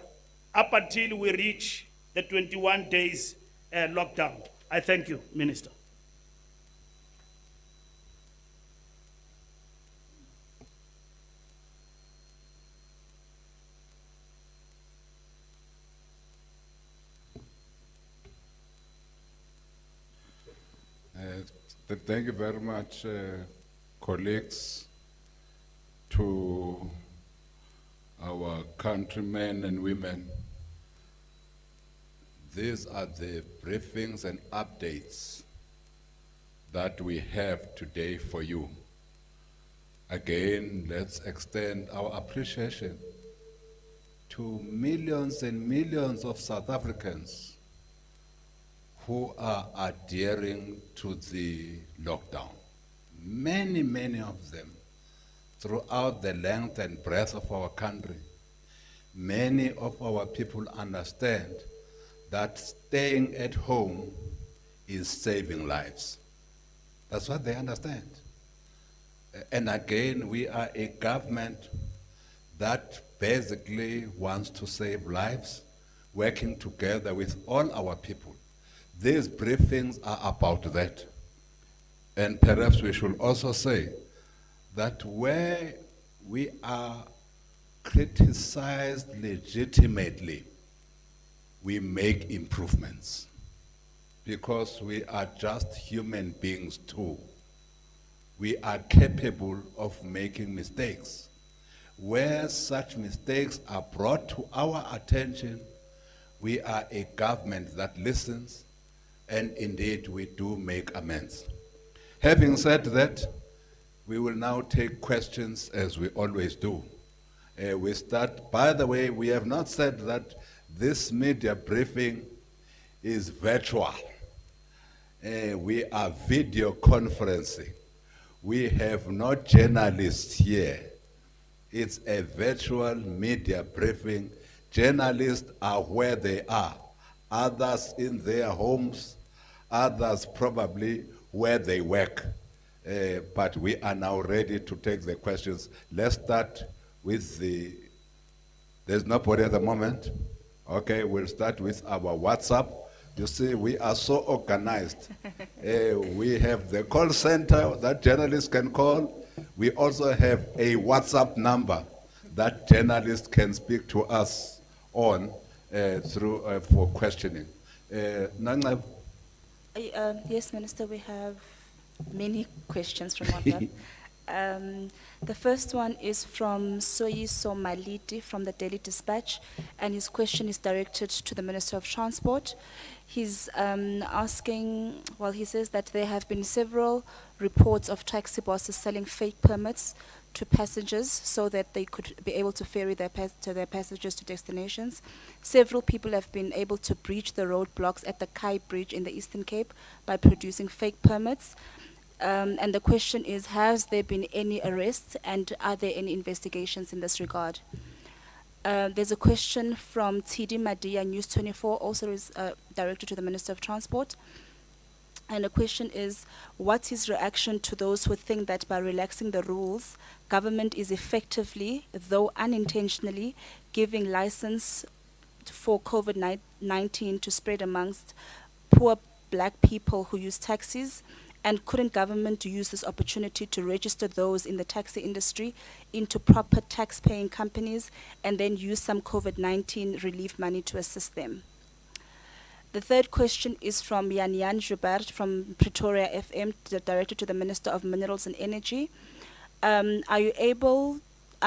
up until we reach the 21 days lockdown. I thank you, Minister. Thank you very much, colleagues, to our countrymen and women. These are the briefings and updates that we have today for you. Again, let's extend our appreciation to millions and millions of South Africans who are adhering to the lockdown. Many, many of them throughout the length and breadth of our country. Many of our people understand that staying at home is saving lives. That's what they understand. And again, we are a government that basically wants to save lives, working together with all our people. These briefings are about that. And perhaps we should also say that where we are criticized legitimately, we make improvements. Because we are just human beings too. We are capable of making mistakes. Where such mistakes are brought to our attention, we are a government that listens, and indeed we do make amends. Having said that, we will now take questions as we always do. We start, by the way, we have not said that this media briefing is virtual. We are video conferencing. We have no journalists here. It's a virtual media briefing. Journalists are where they are. Others in their homes, others probably where they work. But we are now ready to take the questions. Let's start with there's nobody at the moment. Okay, we'll start with our WhatsApp. You see, we are so organized. We have the call center that journalists can call. We also have a WhatsApp number that journalists can speak to us on through for questioning. Nanga, Yes, Minister, we have many questions from WhatsApp. The first one is from Soyi Somaliti from the Daily Dispatch, and his question is directed to the Minister of Transport. He's asking, well, he says that there have been several reports of taxi bosses selling fake permits to passengers so that they could be able to ferry their passengers to destinations. Several people have been able to breach the roadblocks at the Kai Bridge in the Eastern Cape by producing fake permits. And the question is, has there been any arrests, and are there any investigations in this regard? There's a question from TD Madia, News 24, also is directed to the Minister of Transport. And the question is, what's his reaction to those who think that by relaxing the rules, government is effectively, though unintentionally, giving license for COVID-19 to spread amongst poor black people who use taxis? And couldn't government use this opportunity to register those in the taxi industry into proper tax-paying companies and then use some COVID-19 relief money to assist them? The third question is from Jan Joubert from Pretoria FM, directed to the Minister of Minerals and Energy. Are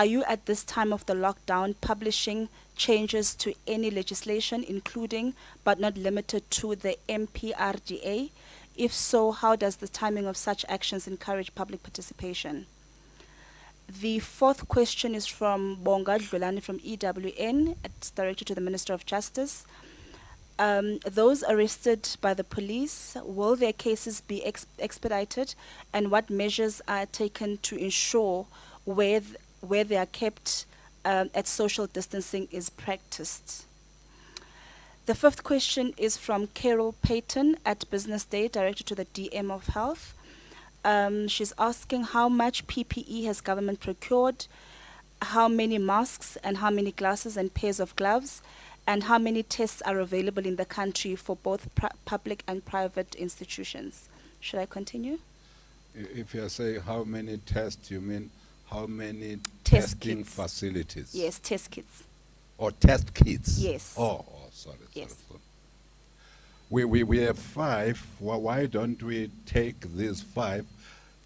you at this time of the lockdown publishing changes to any legislation, including but not limited to the MPRDA? If so, how does the timing of such actions encourage public participation? The fourth question is from Bonga Dlulani from EWN. It's directed to the Minister of Justice. Those arrested by the police, will their cases be expedited, and what measures are taken to ensure where they are kept at social distancing is practiced? The fifth question is from Carol Payton at Business Day, directed to the DM of Health. She's asking how much PPE has government procured, how many masks and how many glasses and pairs of gloves, and how many tests are available in the country for both public and private institutions. Should I continue? if you say how many tests, you mean how many Test testing kits. facilities? Yes, test kits. Or test kits? Yes. Oh, sorry. Yes. Sorry. We have 5. Why don't we take these 5?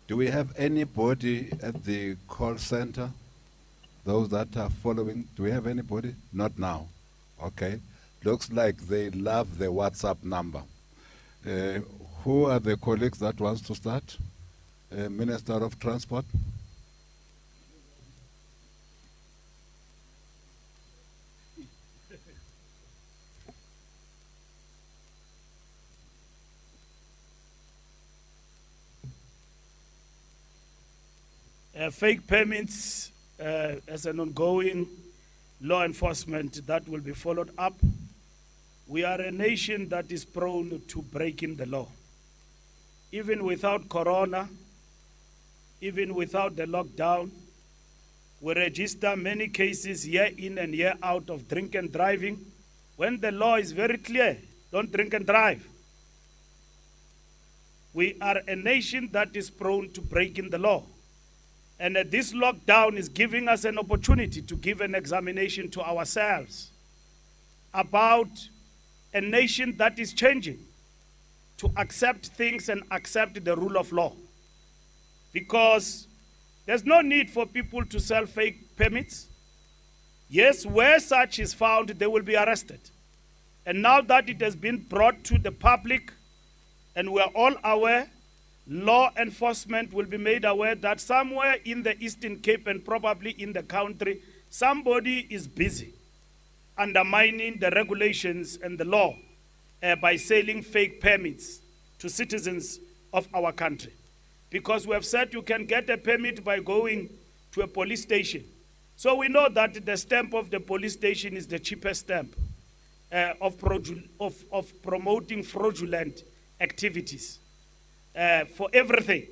Do we have anybody at the call center? Those that are following, do we have anybody? Not now. Okay. Looks like they love the WhatsApp number. Who are the colleagues that wants to start? Minister of Transport. Fake permits as an ongoing law enforcement that will be followed up. We are a nation that is prone to breaking the law. Even without corona, even without the lockdown, we register many cases year in and year out of drink and driving when the law is very clear, don't drink and drive. We are a nation that is prone to breaking the law. And this lockdown is giving us an opportunity to give an examination to ourselves about a nation that is changing, to accept things and accept the rule of law. Because there's no need for people to sell fake permits. Yes, where such is found, they will be arrested. And now that it has been brought to the public, and we are all aware, law enforcement will be made aware that somewhere in the Eastern Cape and probably in the country, somebody is busy undermining the regulations and the law by selling fake permits to citizens of our country. Because we have said you can get a permit by going to a police station. So we know that the stamp of the police station is the cheapest stamp of promoting fraudulent activities. For everything.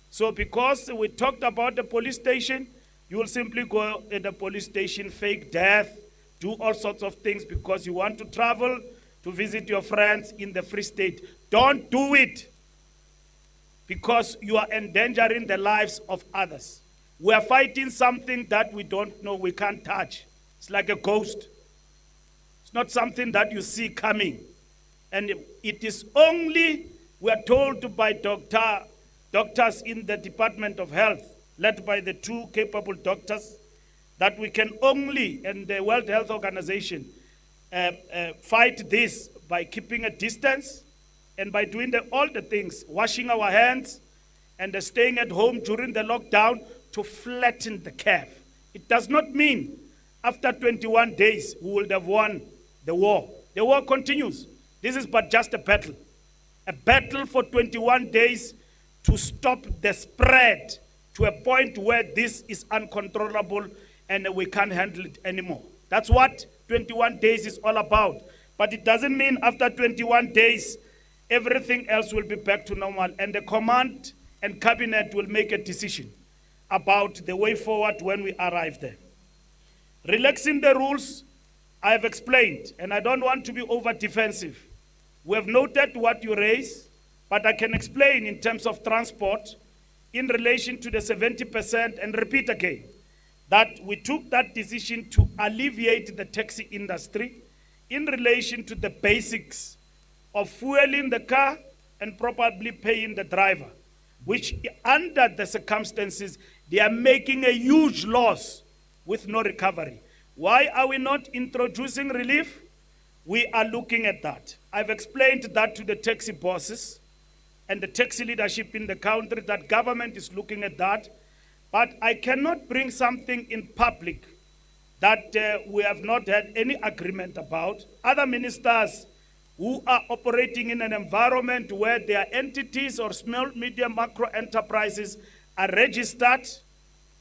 So because we talked about the police station, you will simply go at the police station, fake death, do all sorts of things because you want to travel to visit your friends in the Free State. Don't do it because you are endangering the lives of others. We are fighting something that we don't know, we can't touch. It's like a ghost. It's not something that you see coming. And it is only we are told by doctors in the Department of Health, led by the 2 capable doctors, that we can only, and the World Health Organization, fight this by keeping a distance and by doing all the things, washing our hands and staying at home during the lockdown to flatten the curve. It does not mean after 21 days we will have won the war. The war continues. This is but just a battle. A battle for 21 days to stop the spread to a point where this is uncontrollable and we can't handle it anymore. That's what 21 days is all about. But it doesn't mean after 21 days, everything else will be back to normal. And the command and cabinet will make a decision about the way forward when we arrive there. Relaxing the rules, I have explained, and I don't want to be over defensive. We have noted what you raise, but I can explain in terms of transport in relation to the 70% and repeat again that we took that decision to alleviate the taxi industry in relation to the basics of fueling the car and probably paying the driver, which under the circumstances, they are making a huge loss with no recovery. Why are we not introducing relief? We are looking at that. I've explained that to the taxi bosses and the taxi leadership in the country, that government is looking at that. But I cannot bring something in public that we have not had any agreement about. Other ministers who are operating in an environment where their entities or small, medium, macro enterprises are registered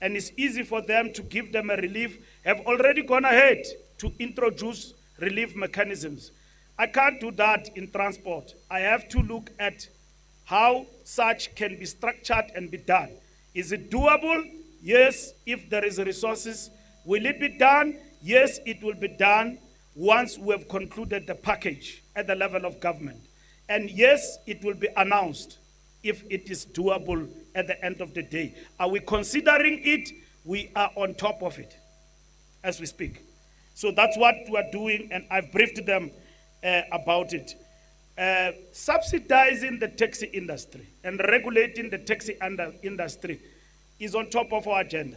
and it's easy for them to give them a relief, have already gone ahead to introduce relief mechanisms. I can't do that in transport. I have to look at how such can be structured and be done. Is it doable? Yes, if there is resources. Will it be done? Yes, it will be done once we have concluded the package at the level of government. And yes, it will be announced if it is doable at the end of the day. Are we considering it? We are on top of it as we speak. So that's what we are doing, and I've briefed them about it. Subsidizing the taxi industry and regulating the taxi industry is on top of our agenda.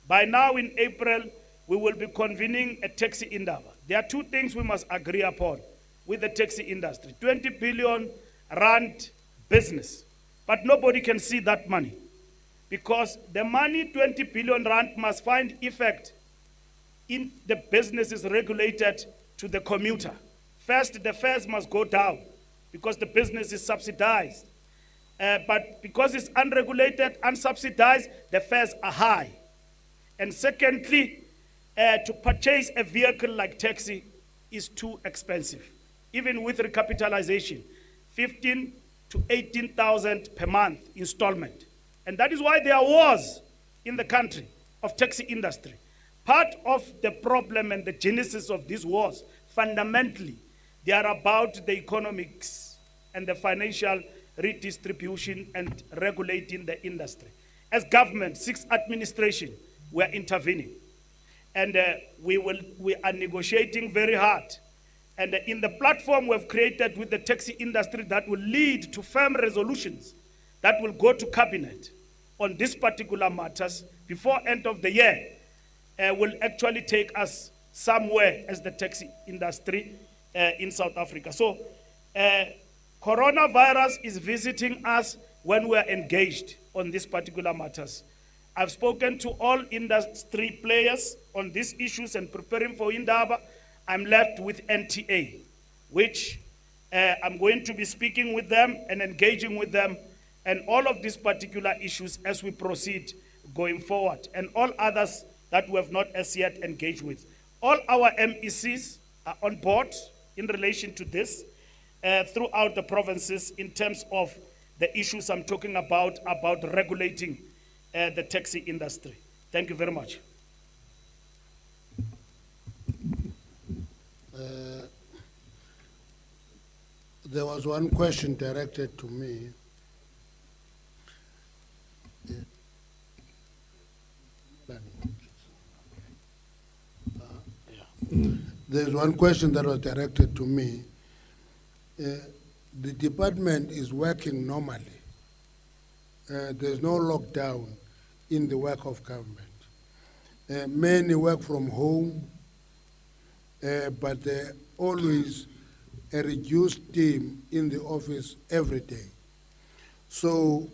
By now in April, we will be convening a taxi indaba. There are two things we must agree upon with the taxi industry. 20 billion rand business, but nobody can see that money because the money, 20 billion rand, must find effect in the businesses regulated to the commuter. First, the fares must go down because the business is subsidized. But because it's unregulated, unsubsidized, the fares are high. And secondly, to purchase a vehicle like taxi is too expensive, even with recapitalization, 15 to 18,000 per month installment. And that is why there are wars in the country of taxi industry. Part of the problem and the genesis of these wars, fundamentally, they are about the economics and the financial redistribution and regulating the industry. As government, 6 administration, we are intervening. And we are negotiating very hard. And in the platform we've created with the taxi industry that will lead to firm resolutions that will go to cabinet on these particular matters before end of the year, will actually take us somewhere as the taxi industry in South Africa. So coronavirus is visiting us when we are engaged on these particular matters. I've spoken to all industry players on these issues and preparing for Indaba. I'm left with NTA, which I'm going to be speaking with them and engaging with them and all of these particular issues as we proceed going forward, and all others that we have not as yet engaged with. All our MECs are on board in relation to this throughout the provinces in terms of the issues I'm talking about regulating the taxi industry. Thank you very much. There was one question directed to me. There's one question that was directed to me. The department is working normally. There's no lockdown in the work of government. Many work from home, but there always a reduced team in the office every day. So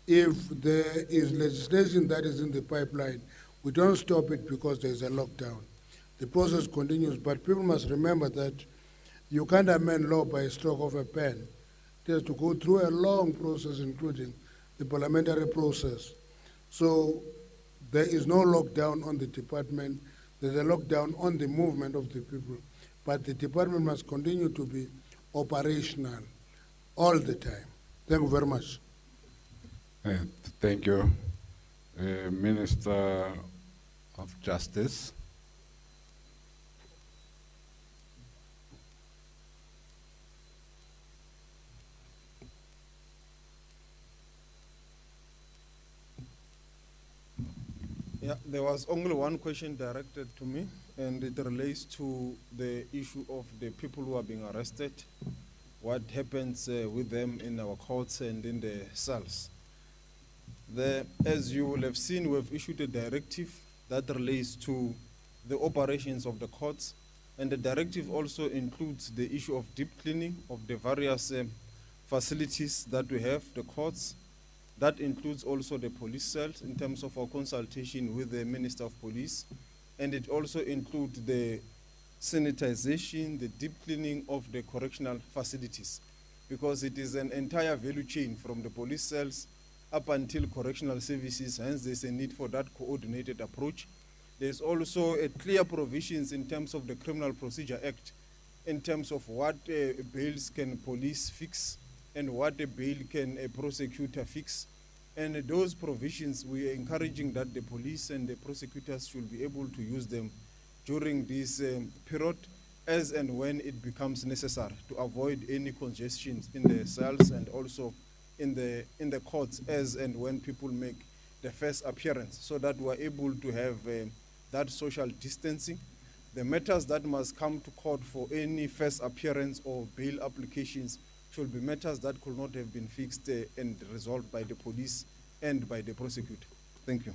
if there is legislation that is in the pipeline, we don't stop it because there's a lockdown. The process continues, but people must remember that you can't amend law by a stroke of a pen. It has to go through a long process, including the parliamentary process. So there is no lockdown on the department. There's a lockdown on the movement of the people. But the department must continue to be operational all the time. Thank you very much. Thank you. Minister of Justice. Yeah, there was only one question directed to me, and it relates to the issue of the people who are being arrested, what happens with them in our courts and in the cells. As you will have seen, we've issued a directive that relates to the operations of the courts, and the directive also includes the issue of deep cleaning of the various facilities that we have, the courts. That includes also the police cells in terms of our consultation with the Minister of Police, and it also includes the sanitization, the deep cleaning of the correctional facilities, because it is an entire value chain from the police cells up until correctional services, hence there's a need for that coordinated approach. There's also a clear provisions in terms of the Criminal Procedure Act, in terms of what bails can police fix and what a bail can a prosecutor fix. And those provisions, we are encouraging that the police and the prosecutors should be able to use them during this period as and when it becomes necessary to avoid any congestions in the cells and also in the courts as and when people make the first appearance, so that we're able to have that social distancing. The matters that must come to court for any first appearance or bail applications should be matters that could not have been fixed and resolved by the police and by the prosecutor. Thank you.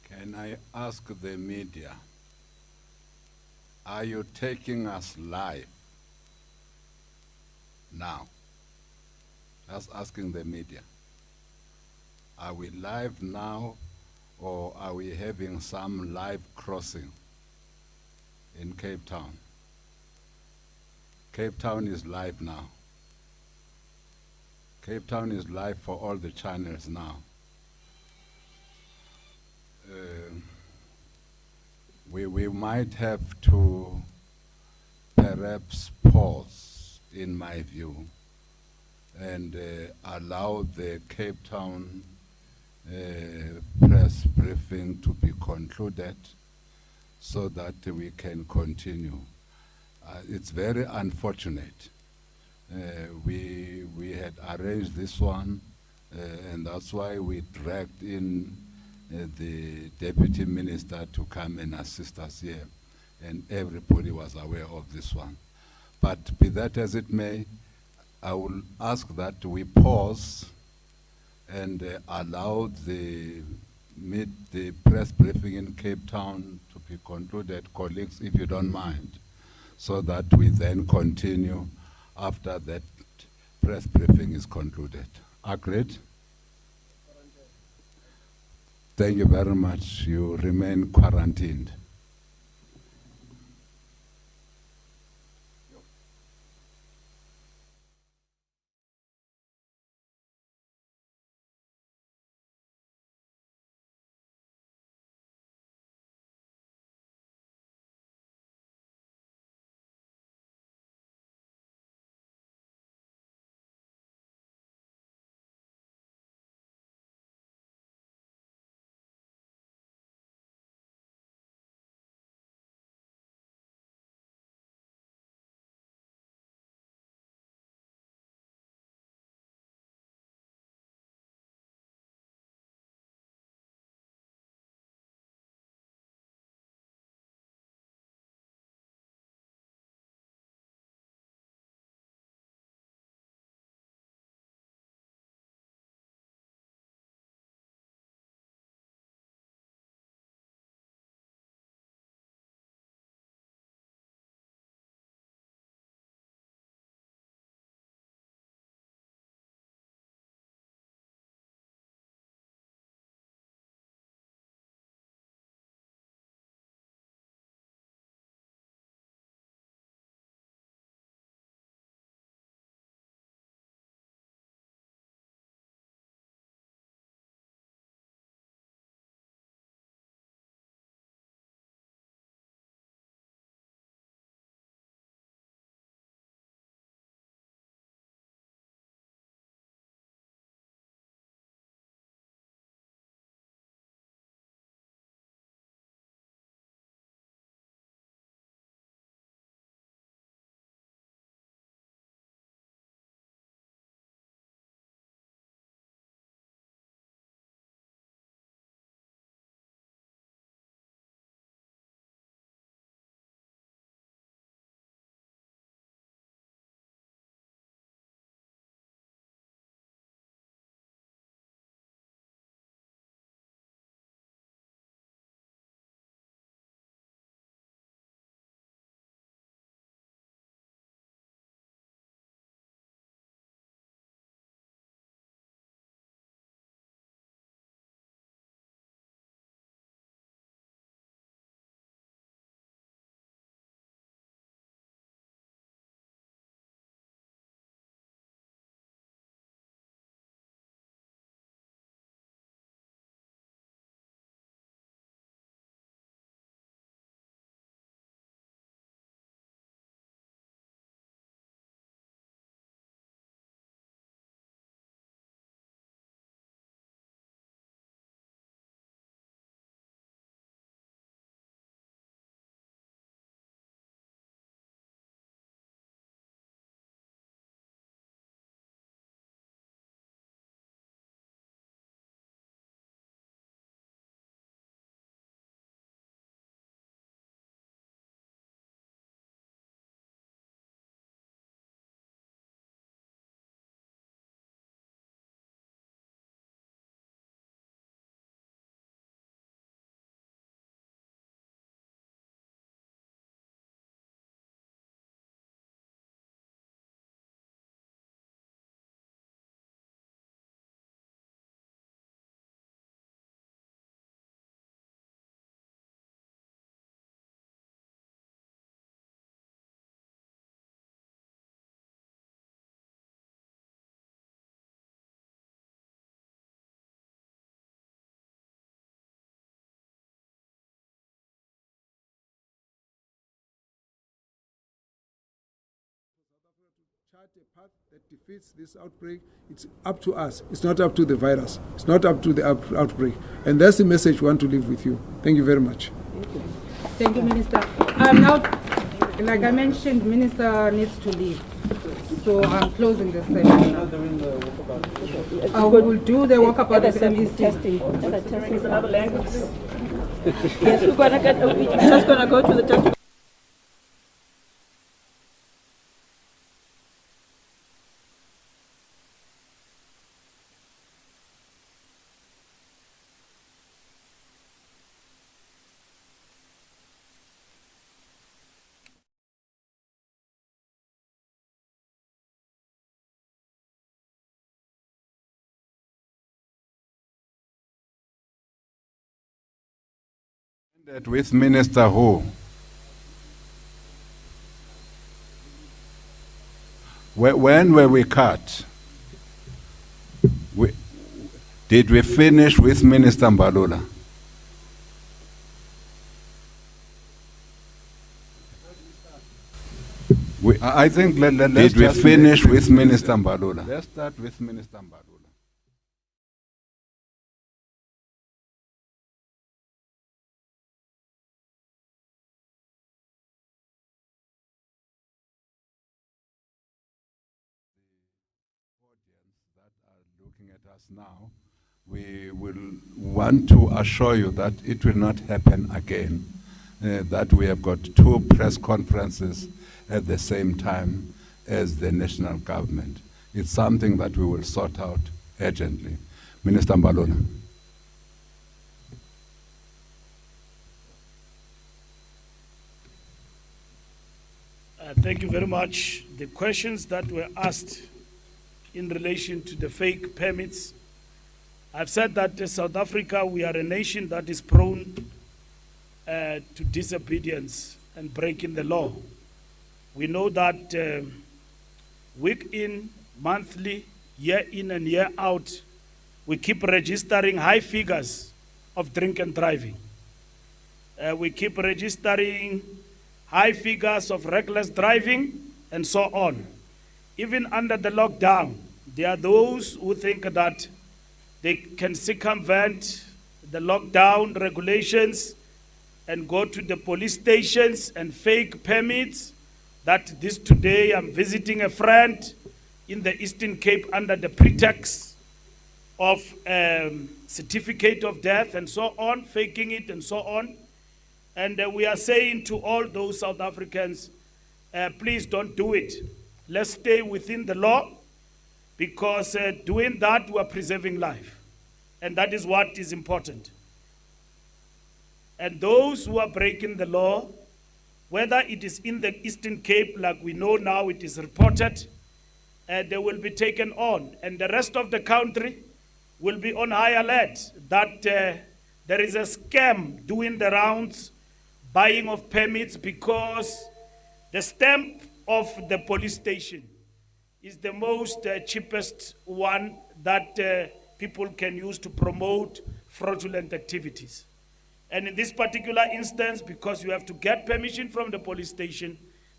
Can I ask the media, are you taking us live now? Just asking the media. Are we live now, or are we having some live crossing in Cape Town? Cape Town is live now. Cape Town is live for all the channels now. We might have to perhaps pause, in my view, and allow the Cape Town press briefing to be concluded so that we can continue. It's very unfortunate. We had arranged this one, and that's why we dragged in the deputy minister to come and assist us here, and everybody was aware of this one. But be that as it may, I will ask that we pause and allow the press briefing in Cape Town to be concluded, colleagues, if you don't mind, so that we then continue after that press briefing is concluded. Agreed? Thank you very much. You remain quarantined. cut a path that defeats this outbreak. It's up to us. It's not up to the virus. It's not up to the outbreak. And that's the message we want to leave with you. Thank you very much. Thank you, Minister. Now, like I mentioned, Minister needs to leave. So I'm closing the session now. We will do the walkabout with MEC. Testing. Testing is another language. Yes, we're just going to go to the testing. That with Minister who? When were we cut? Did we finish with Minister Mbalula? I think did we finish with Minister Mbalula? Let's start with Minister Mbalula. Looking at us now, we will want to assure you that it will not happen again, that we have got 2 press conferences at the same time as the national government. It's something that we will sort out urgently. Minister Mbalula. Thank you very much. The questions that were asked in relation to the fake permits, I've said that in South Africa, we are a nation that is prone to disobedience and breaking the law. We know that week in, monthly, year in and year out, we keep registering high figures of drink and driving. We keep registering high figures of reckless driving and so on. Even under the lockdown, there are those who think that they can circumvent the lockdown regulations and go to the police stations and fake permits. That this today I'm visiting a friend in the Eastern Cape under the pretext of certificate of death and so on, faking it and so on. And we are saying to all those South Africans, please don't do it. Let's stay within the law, because doing that, we are preserving life. And that is what is important. And those who are breaking the law, whether it is in the Eastern Cape, like we know now it is reported, they will be taken on. And the rest of the country will be on high alert that there is a scam doing the rounds, buying of permits, because the stamp of the police station is the most cheapest one that people can use to promote fraudulent activities. And in this particular instance, because you have to get permission from the police station,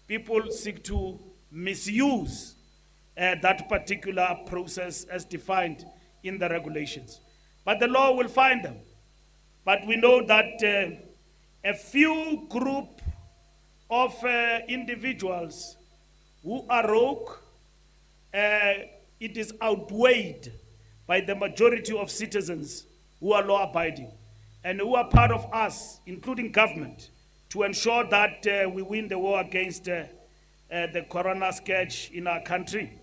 people seek to misuse that particular process as defined in the regulations. But the law will find them. But we know that a few group of individuals who are rogue, it is outweighed by the majority of citizens who are law-abiding and who are part of us, including government, to ensure that we win the war against the corona scourge in our country.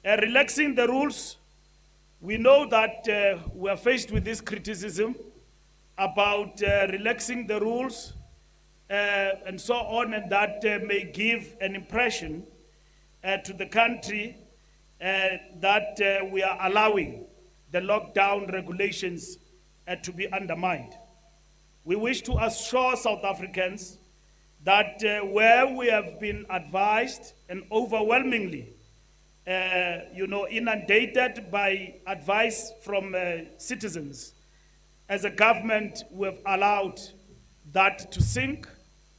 Relaxing the rules, we know that we are faced with this criticism about relaxing the rules and so on, and that may give an impression to the country that we are allowing the lockdown regulations to be undermined. We wish to assure South Africans that where we have been advised and overwhelmingly inundated by advice from citizens, as a government we have allowed that to sink,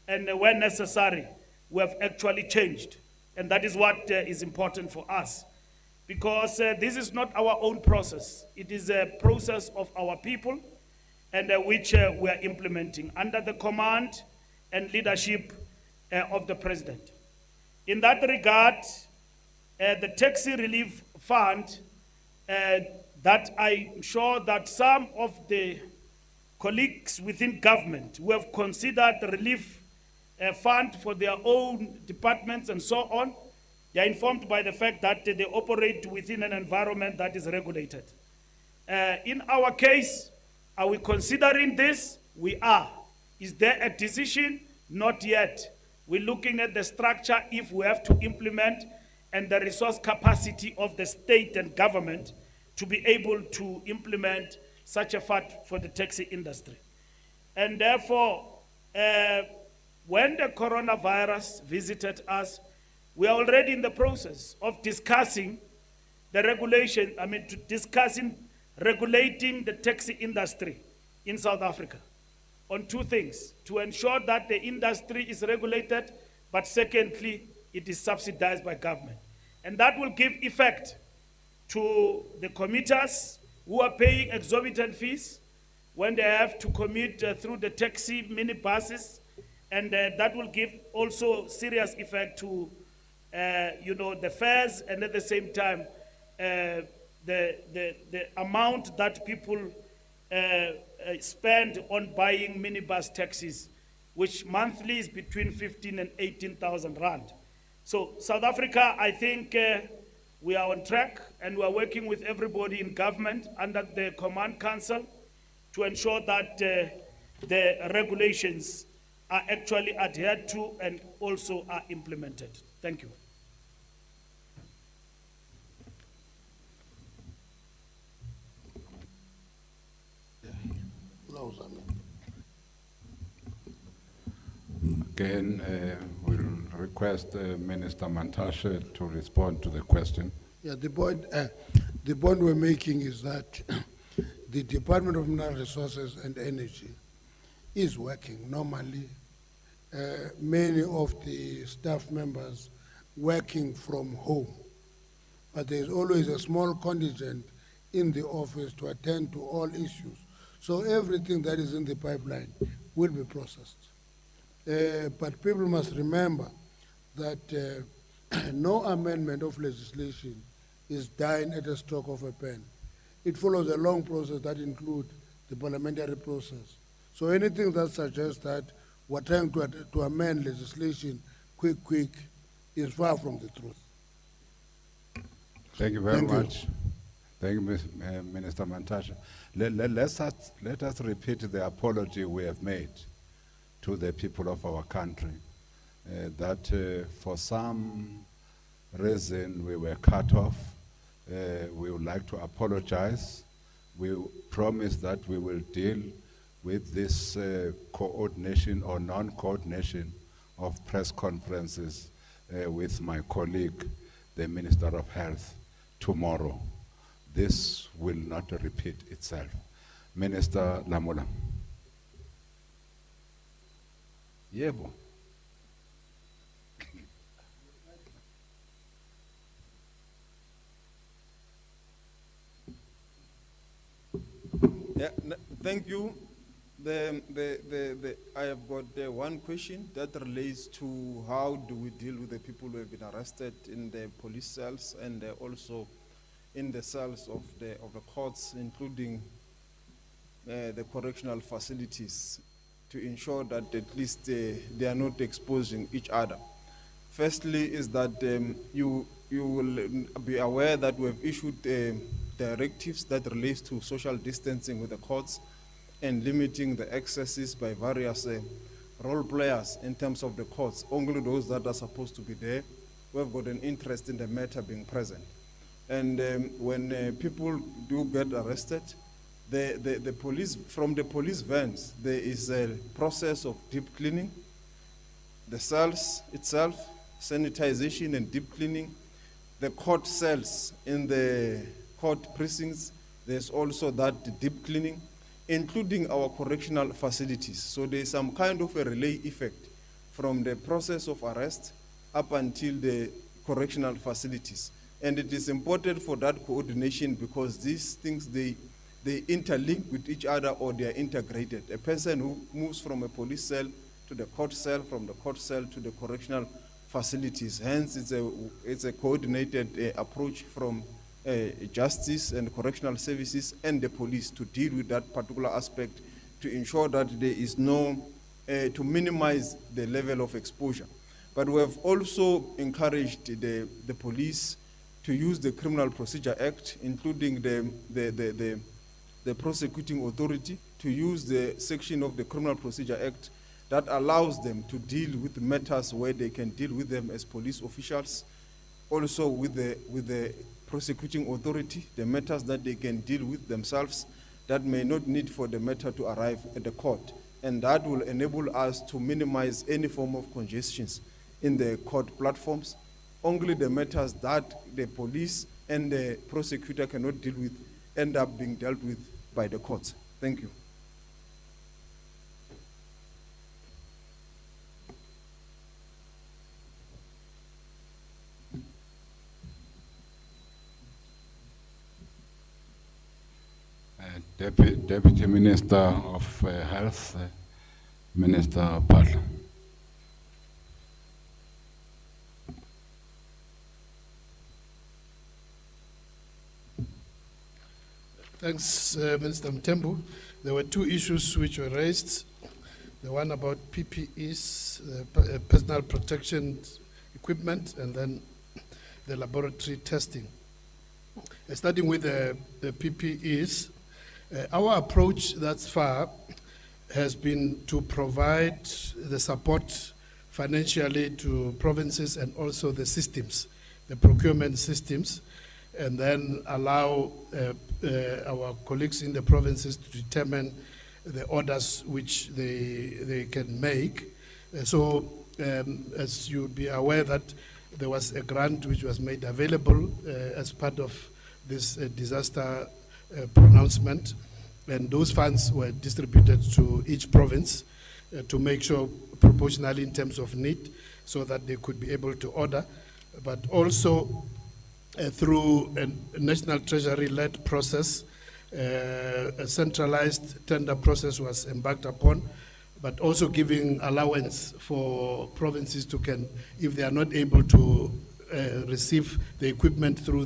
and where necessary we have actually changed And that is what is important for us. Because this is not our own process. It is a process of our people, and which we are implementing under the command and leadership of the president. In that regard, the Taxi Relief Fund, that I'm sure that some of the colleagues within government who have considered the relief fund for their own departments and so on, they are informed by the fact that they operate within an environment that is regulated. In our case, are we considering this? We are. Is there a decision? Not yet. We're looking at the structure if we have to implement and the resource capacity of the state and government to be able to implement such a fund for the taxi industry. And therefore, when the coronavirus visited us, we are already in the process of discussing the regulation, discussing regulating the taxi industry in South Africa on two things: to ensure that the industry is regulated, but secondly, it is subsidized by government. And that will give effect to the commuters who are paying exorbitant fees when they have to commute through the taxi minibuses, and that will give also serious effect to the fares, and at the same time the amount that people spend on buying minibus taxis, which monthly is between 15 and 18,000 rand. So South Africa, I think we are on track, and we are working with everybody in government under the Command Council to ensure that the regulations are actually adhered to and also are implemented. Thank you. Again, we'll request Minister Mantashe to respond to the question. Yeah, the point we're making is that the Department of Mineral Resources and Energy is working normally. Many of the staff members working from home, but there's always a small contingent in the office to attend to all issues. So everything that is in the pipeline will be processed. But people must remember that no amendment of legislation is done at a stroke of a pen. It follows a long process that includes the parliamentary process. So anything that suggests that we're trying to amend legislation quick is far from the truth. Thank you very much. Thank you, Minister Mantashe. Let us repeat the apology we have made to the people of our country, that for some reason we were cut off. We would like to apologize. We promise that we will deal with this coordination or non-coordination of press conferences with my colleague, the Minister of Health, tomorrow. This will not repeat itself. Minister Lamola. Yebo. Yeah, thank you. I have got one question that relates to how do we deal with the people who have been arrested in the police cells and also in the cells of the courts, including the correctional facilities, to ensure that at least they are not exposing each other. Firstly is that you will be aware that we have issued directives that relates to social distancing with the courts and limiting the accesses by various role players in terms of the courts. Only those that are supposed to be there who have got an interest in the matter being present. And when people do get arrested, the police, from the police vans, there is a process of deep cleaning, the cells itself, sanitization and deep cleaning, the court cells in the court precincts, there's also that deep cleaning, including our correctional facilities. So there's some kind of a relay effect from the process of arrest up until the correctional facilities. And it is important for that coordination because these things, they interlink with each other or they are integrated. A person who moves from a police cell to the court cell, from the court cell to the correctional facilities. Hence, it's a coordinated approach from justice and correctional services and the police to deal with that particular aspect to ensure that there is no, to minimize the level of exposure. But we have also encouraged the police to use the Criminal Procedure Act, including the prosecuting authority, to use the section of the Criminal Procedure Act that allows them to deal with matters where they can deal with them as police officials, also with the prosecuting authority, the matters that they can deal with themselves that may not need for the matter to arrive at the court. And that will enable us to minimize any form of congestions in the court platforms. Only the matters that the police and the prosecutor cannot deal with end up being dealt with by the courts. Thank you. Deputy Minister of Health, Minister Padla. Thanks, Minister Mtembu. There were two issues which were raised. The one about PPEs, personal protection equipment, and then the laboratory testing. Starting with the PPEs, our approach thus far has been to provide the support financially to provinces and also the systems, the procurement systems, and then allow our colleagues in the provinces to determine the orders which they can make. So as you'll be aware that there was a grant which was made available as part of this disaster pronouncement, and those funds were distributed to each province to make sure proportionally in terms of need so that they could be able to order, but also through a National Treasury-led process, a centralized tender process was embarked upon, but also giving allowance for provinces to if they are not able to receive the equipment through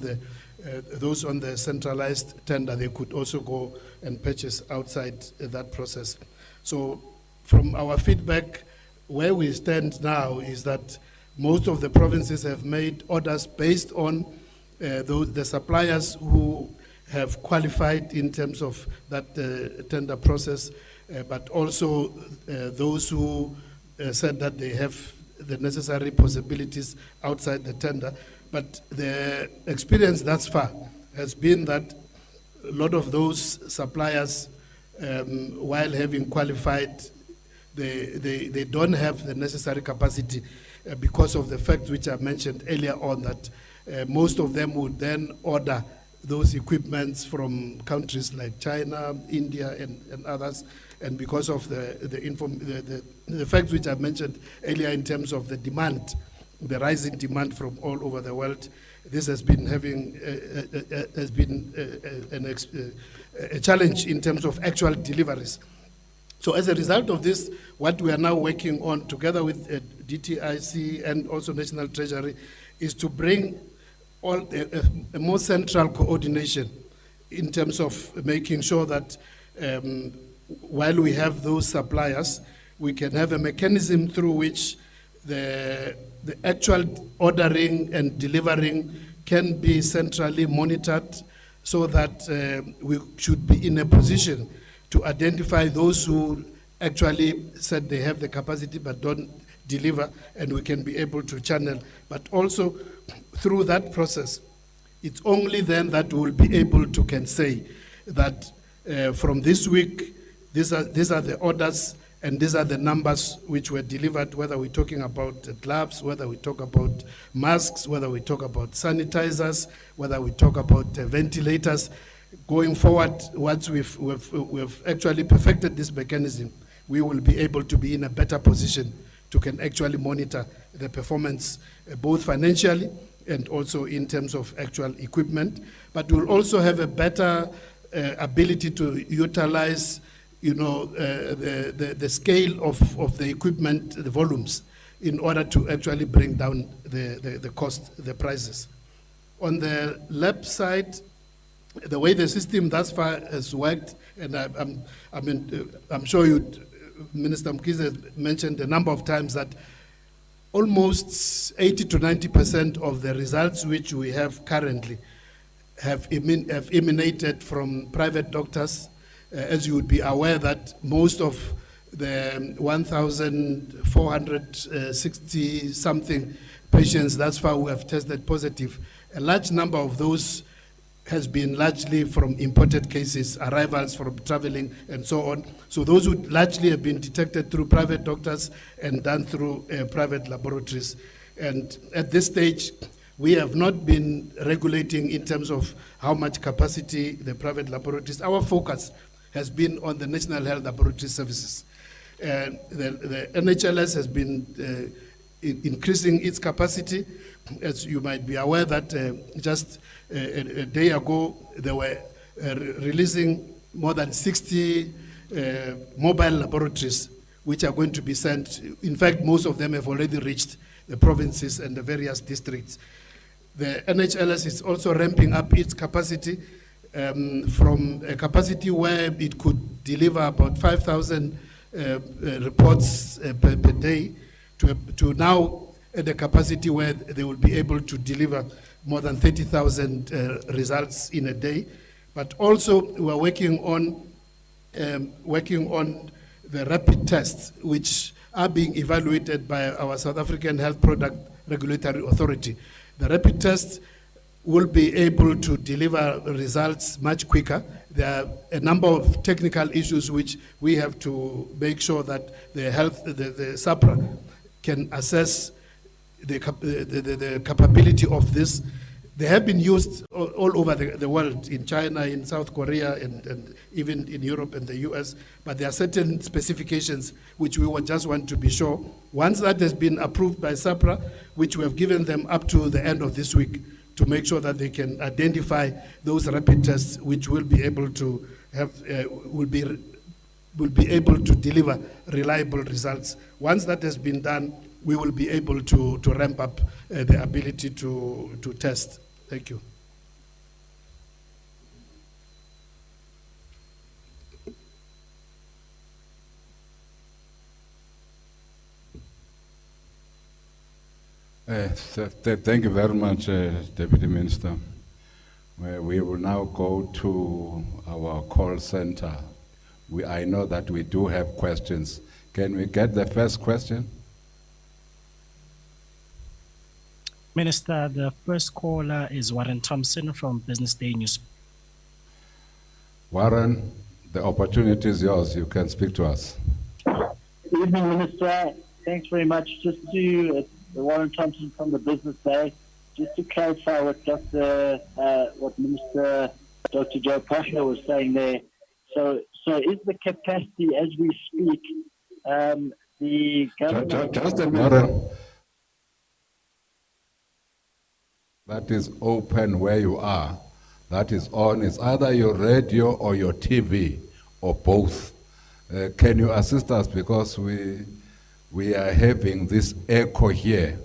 those on the centralized tender, they could also go and purchase outside that process. So from our feedback, where we stand now is that most of the provinces have made orders based on the suppliers who have qualified in terms of that tender process, but also those who said that they have the necessary possibilities outside the tender. But the experience thus far has been that a lot of those suppliers, while having qualified, they don't have the necessary capacity because of the fact which I mentioned earlier on, that most of them would then order those equipments from countries like China, India, and others. And because of the fact which I mentioned earlier in terms of the demand, the rising demand from all over the world, this has been a challenge in terms of actual deliveries. So as a result of this, what we are now working on together with DTIC and also National Treasury is to bring a more central coordination in terms of making sure that while we have those suppliers, we can have a mechanism through which the actual ordering and delivering can be centrally monitored, so that we should be in a position to identify those who actually said they have the capacity but don't deliver, and we can be able to channel. But also through that process, it's only then that we'll be able to can say that from this week, these are the orders and these are the numbers which were delivered, whether we're talking about gloves, whether we talk about masks, whether we talk about sanitizers, whether we talk about ventilators. Going forward, once we've actually perfected this mechanism, we will be able to be in a better position to can actually monitor the performance, both financially and also in terms of actual equipment. But we'll also have a better ability to utilize, the scale of the equipment, the volumes, in order to actually bring down the cost, the prices. On the lab side, the way the system thus far has worked, and I'm sure Minister Mkhize has mentioned a number of times that almost 80 to 90% of the results which we have currently have emanated from private doctors. As you would be aware that most of the 1,460 something patients thus far who have tested positive, a large number of those has been largely from imported cases, arrivals from traveling and so on. So those would largely have been detected through private doctors and done through private laboratories. And at this stage, we have not been regulating in terms of how much capacity the private laboratories. Our focus has been on the National Health Laboratory Services. The NHLS has been increasing its capacity. As you might be aware that just a day ago, they were releasing more than 60 mobile laboratories, which are going to be sent. In fact, most of them have already reached the provinces and the various districts. The NHLS is also ramping up its capacity from a capacity where it could deliver about 5,000 reports per day to now at the capacity where they will be able to deliver more than 30,000 results in a day. But also we are working on the rapid tests, which are being evaluated by our South African Health Product Regulatory Authority. The rapid tests will be able to deliver results much quicker. There are a number of technical issues which we have to make sure that the SAPRA can assess the capability of this. They have been used all over the world, in China, in South Korea, and even in Europe and the US, but there are certain specifications which we would just want to be sure. Once that has been approved by SAPRA, which we have given them up to the end of this week, to make sure that they can identify those rapid tests which will be able to have, will be able to deliver reliable results. Once that has been done, we will be able to ramp up the ability to test. Thank you. Thank you very much, Deputy Minister. We will now go to our call center. I know that we do have questions. Can we get the first question? Minister, the first caller is Warren Thompson from Business Day News. Warren, the opportunity is yours. You can speak to us. Good evening, Minister. Thanks very much. Just to Warren Thompson from the Business Day, just to clarify what Minister Dr. Joe Pasha was saying there. So is the capacity as we speak, the government... Just a minute. That is open where you are. That is on. It's either your radio or your TV or both. Can you assist us, because we are having this echo here.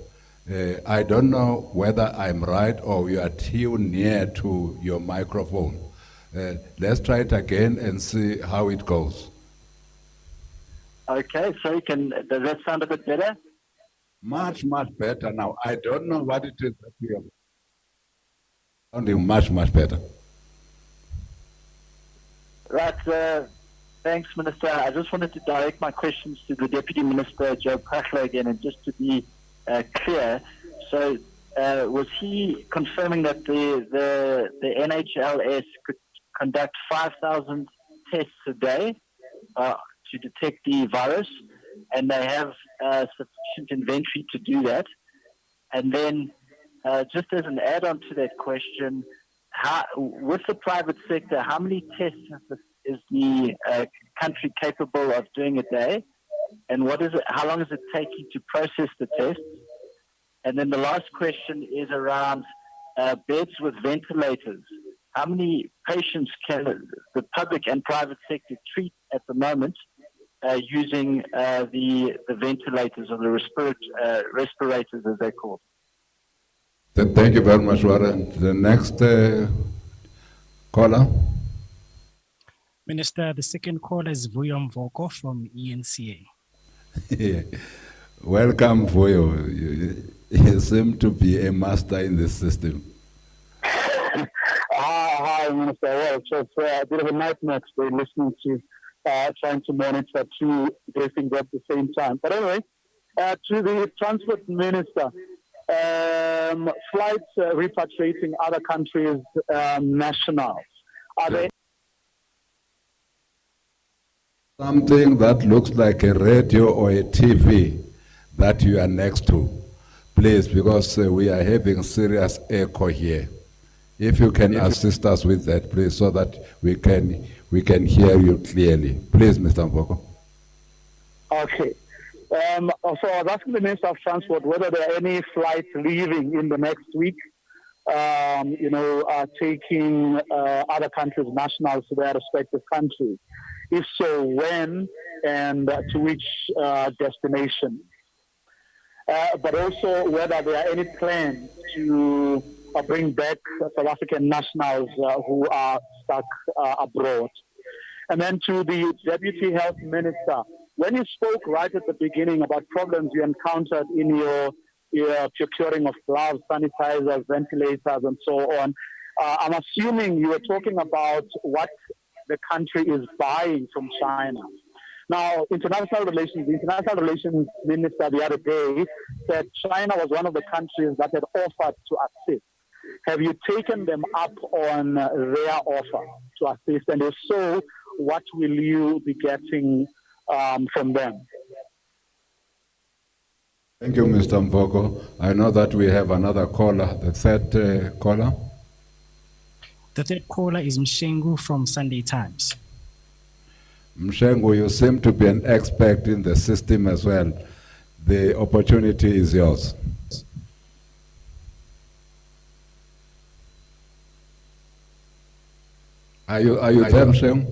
I don't know whether I'm right or you are too near to your microphone. Let's try it again and see how it goes. Okay, so does that sound a bit better? Much, much better now. I don't know what it is that we are sounding much, much better. Right, thanks, Minister. I just wanted to direct my questions to the Deputy Minister, Joe Pasha, again, and just to be clear. So was he confirming that the NHLS could conduct 5,000 tests a day to detect the virus, and they have sufficient inventory to do that? And then just as an add-on to that question, with the private sector, how many tests is the country capable of doing a day? And how long does it take you to process the tests? And then the last question is around beds with ventilators. How many patients can the public and private sector treat at the moment using the ventilators or the respirators, as they're called? Thank you very much, Warren. The next caller. Minister, the second caller is Vuyo Mvoko from ENCA. Welcome, Voyo. You seem to be a master in this system. Hi, Minister. Well, it's a bit of a nightmare today listening to trying to monitor two briefings at the same time. But anyway, to the Transport Minister, flights repatriating other countries' nationals. Are they Something that looks like a radio or a TV that you are next to, please, because we are having serious echo here. If you can assist us with that, please, so that we can hear you clearly. Please, Mr. Mvoko. Okay. So I was asking the Minister of Transport whether there are any flights leaving in the next week, taking other countries' nationals to their respective countries. If so, when and to which destination? But also whether there are any plans to bring back South African nationals who are stuck abroad. And then to the Deputy Health Minister, when you spoke right at the beginning about problems you encountered in your procuring of gloves, sanitizers, ventilators, and so on, I'm assuming you were talking about what the country is buying from China. Now, the International Relations Minister the other day said China was one of the countries that had offered to assist. Have you taken them up on their offer to assist? And if so, what will you be getting from them? Thank you, Mr. Mvoko. I know that we have another caller, the third caller. The third caller is Mshengu from Sunday Times. Mshengu, you seem to be an expert in the system as well. The opportunity is yours. Are you there, Mshengu?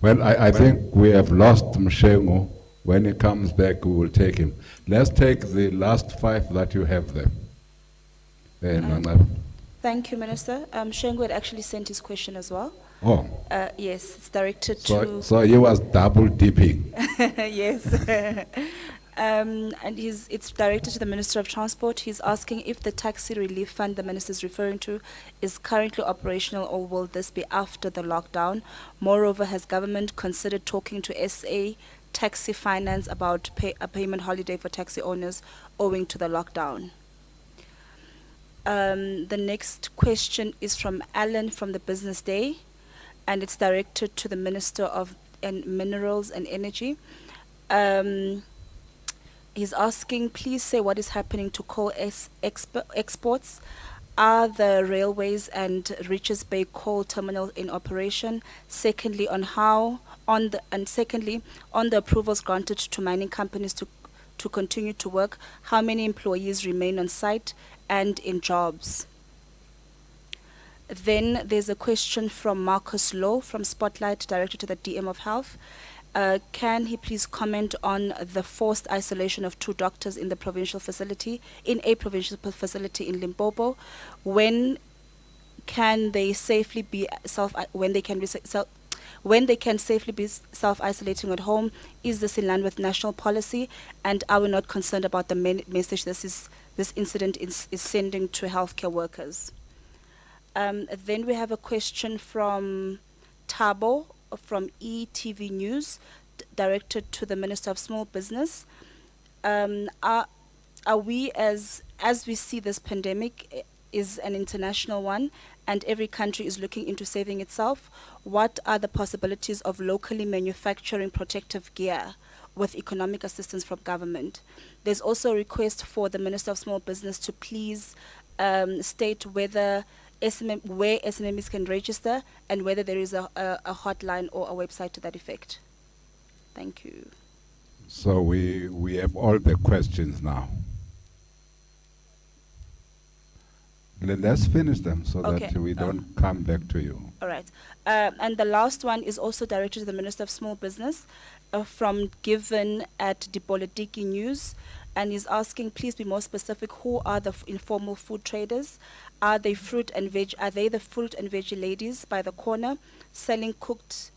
Well, I think we have lost Mshengu. When he comes back, we will take him. Let's take the last 5 that you have there. Thank you, Minister. Shengu had actually sent his question as well. Oh. Yes, it's directed to... So he was double dipping. Yes. And it's directed to the Minister of Transport. He's asking if the taxi relief fund the Minister is referring to is currently operational, or will this be after the lockdown? Moreover, has government considered talking to SA Taxi Finance about a payment holiday for taxi owners owing to the lockdown? The next question is from Alan from the Business Day, and it's directed to the Minister of Minerals and Energy. He's asking, please say what is happening to coal exports. Are the railways and Richards Bay coal terminal in operation? Secondly, on the approvals granted to mining companies to continue to work, how many employees remain on site and in jobs? Then there's a question from Marcus Lowe from Spotlight, directed to the DM of Health. Can he please comment on the forced isolation of 2 doctors in a provincial facility in Limpopo? When can they safely be self-isolating at home? Is this in line with national policy? And are we not concerned about the message this incident is sending to healthcare workers? Then we have a question from Tabo from ETV News, directed to the Minister of Small Business. Are we, as we see this pandemic is an international one and every country is looking into saving itself, what are the possibilities of locally manufacturing protective gear with economic assistance from government? There's also a request for the Minister of Small Business to please state whether where SMMEs can register and whether there is a hotline or a website to that effect. Thank you. So we have all the questions now. Let's finish them so Okay, that we don't come back to you. All right. And the last one is also directed to the Minister of Small Business from Given at Dipolitiki News. And he's asking, please be more specific, who are the informal food traders? Are they the fruit and veggie ladies by the corner selling cooked,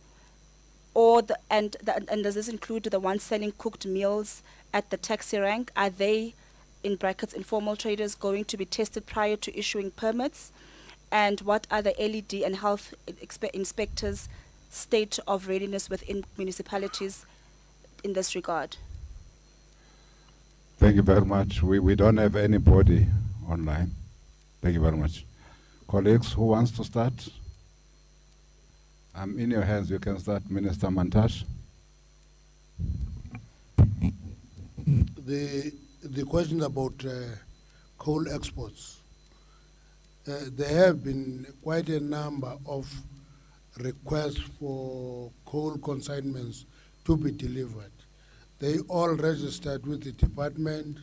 and does this include the ones selling cooked meals at the taxi rank? Are they, in brackets, informal traders, going to be tested prior to issuing permits? And what are the LED and health inspectors' state of readiness within municipalities in this regard? Thank you very much. We don't have anybody online. Thank you very much. Colleagues, who wants to start? I'm in your hands. You can start, Minister Mantash. The question about coal exports. There have been quite a number of requests for coal consignments to be delivered. They all registered with the department.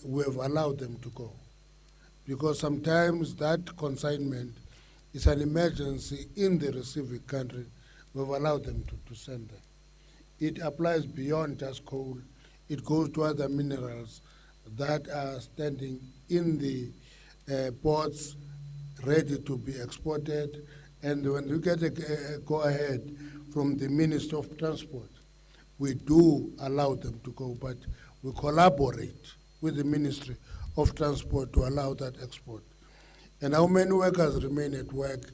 We have allowed them to go, because sometimes that consignment is an emergency in the receiving country. We've allowed them to send them. It applies beyond just coal. It goes to other minerals that are standing in the ports ready to be exported. And when we get a go-ahead from the Minister of Transport, we do allow them to go, but we collaborate with the Ministry of Transport to allow that export. And how many workers remain at work?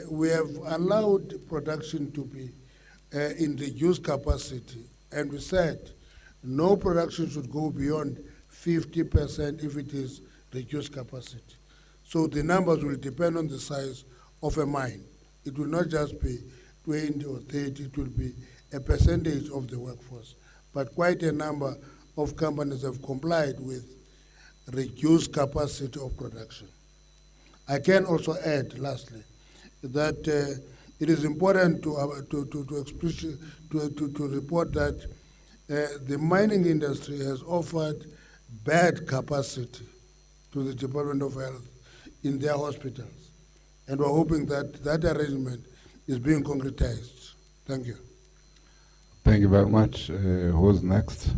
We have allowed production to be in reduced capacity, and we said no production should go beyond 50% if it is reduced capacity. So the numbers will depend on the size of a mine. It will not just be 20 or 30, it will be a percentage of the workforce. But quite a number of companies have complied with reduced capacity of production. I can also add, lastly, that it is important to report that the mining industry has offered bed capacity to the Department of Health in their hospitals. And we're hoping that that arrangement is being concretized. Thank you. Thank you very much. Who's next?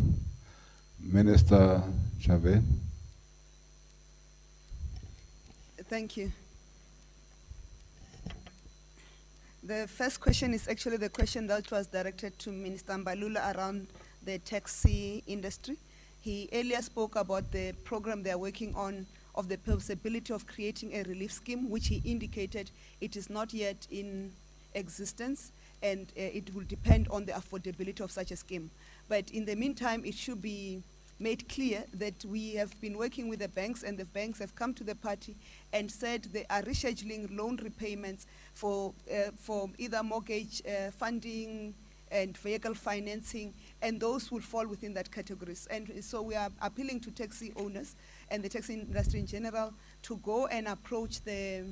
Minister Chavez. Thank you. The first question is actually the question that was directed to Minister Mbalula around the taxi industry. He earlier spoke about the program they are working on of the possibility of creating a relief scheme, which he indicated it is not yet in existence, and it will depend on the affordability of such a scheme. But in the meantime, it should be made clear that we have been working with the banks, and the banks have come to the party and said they are rescheduling loan repayments for either mortgage funding and vehicle financing, and those will fall within that categories. And so we are appealing to taxi owners and the taxi industry in general to go and approach the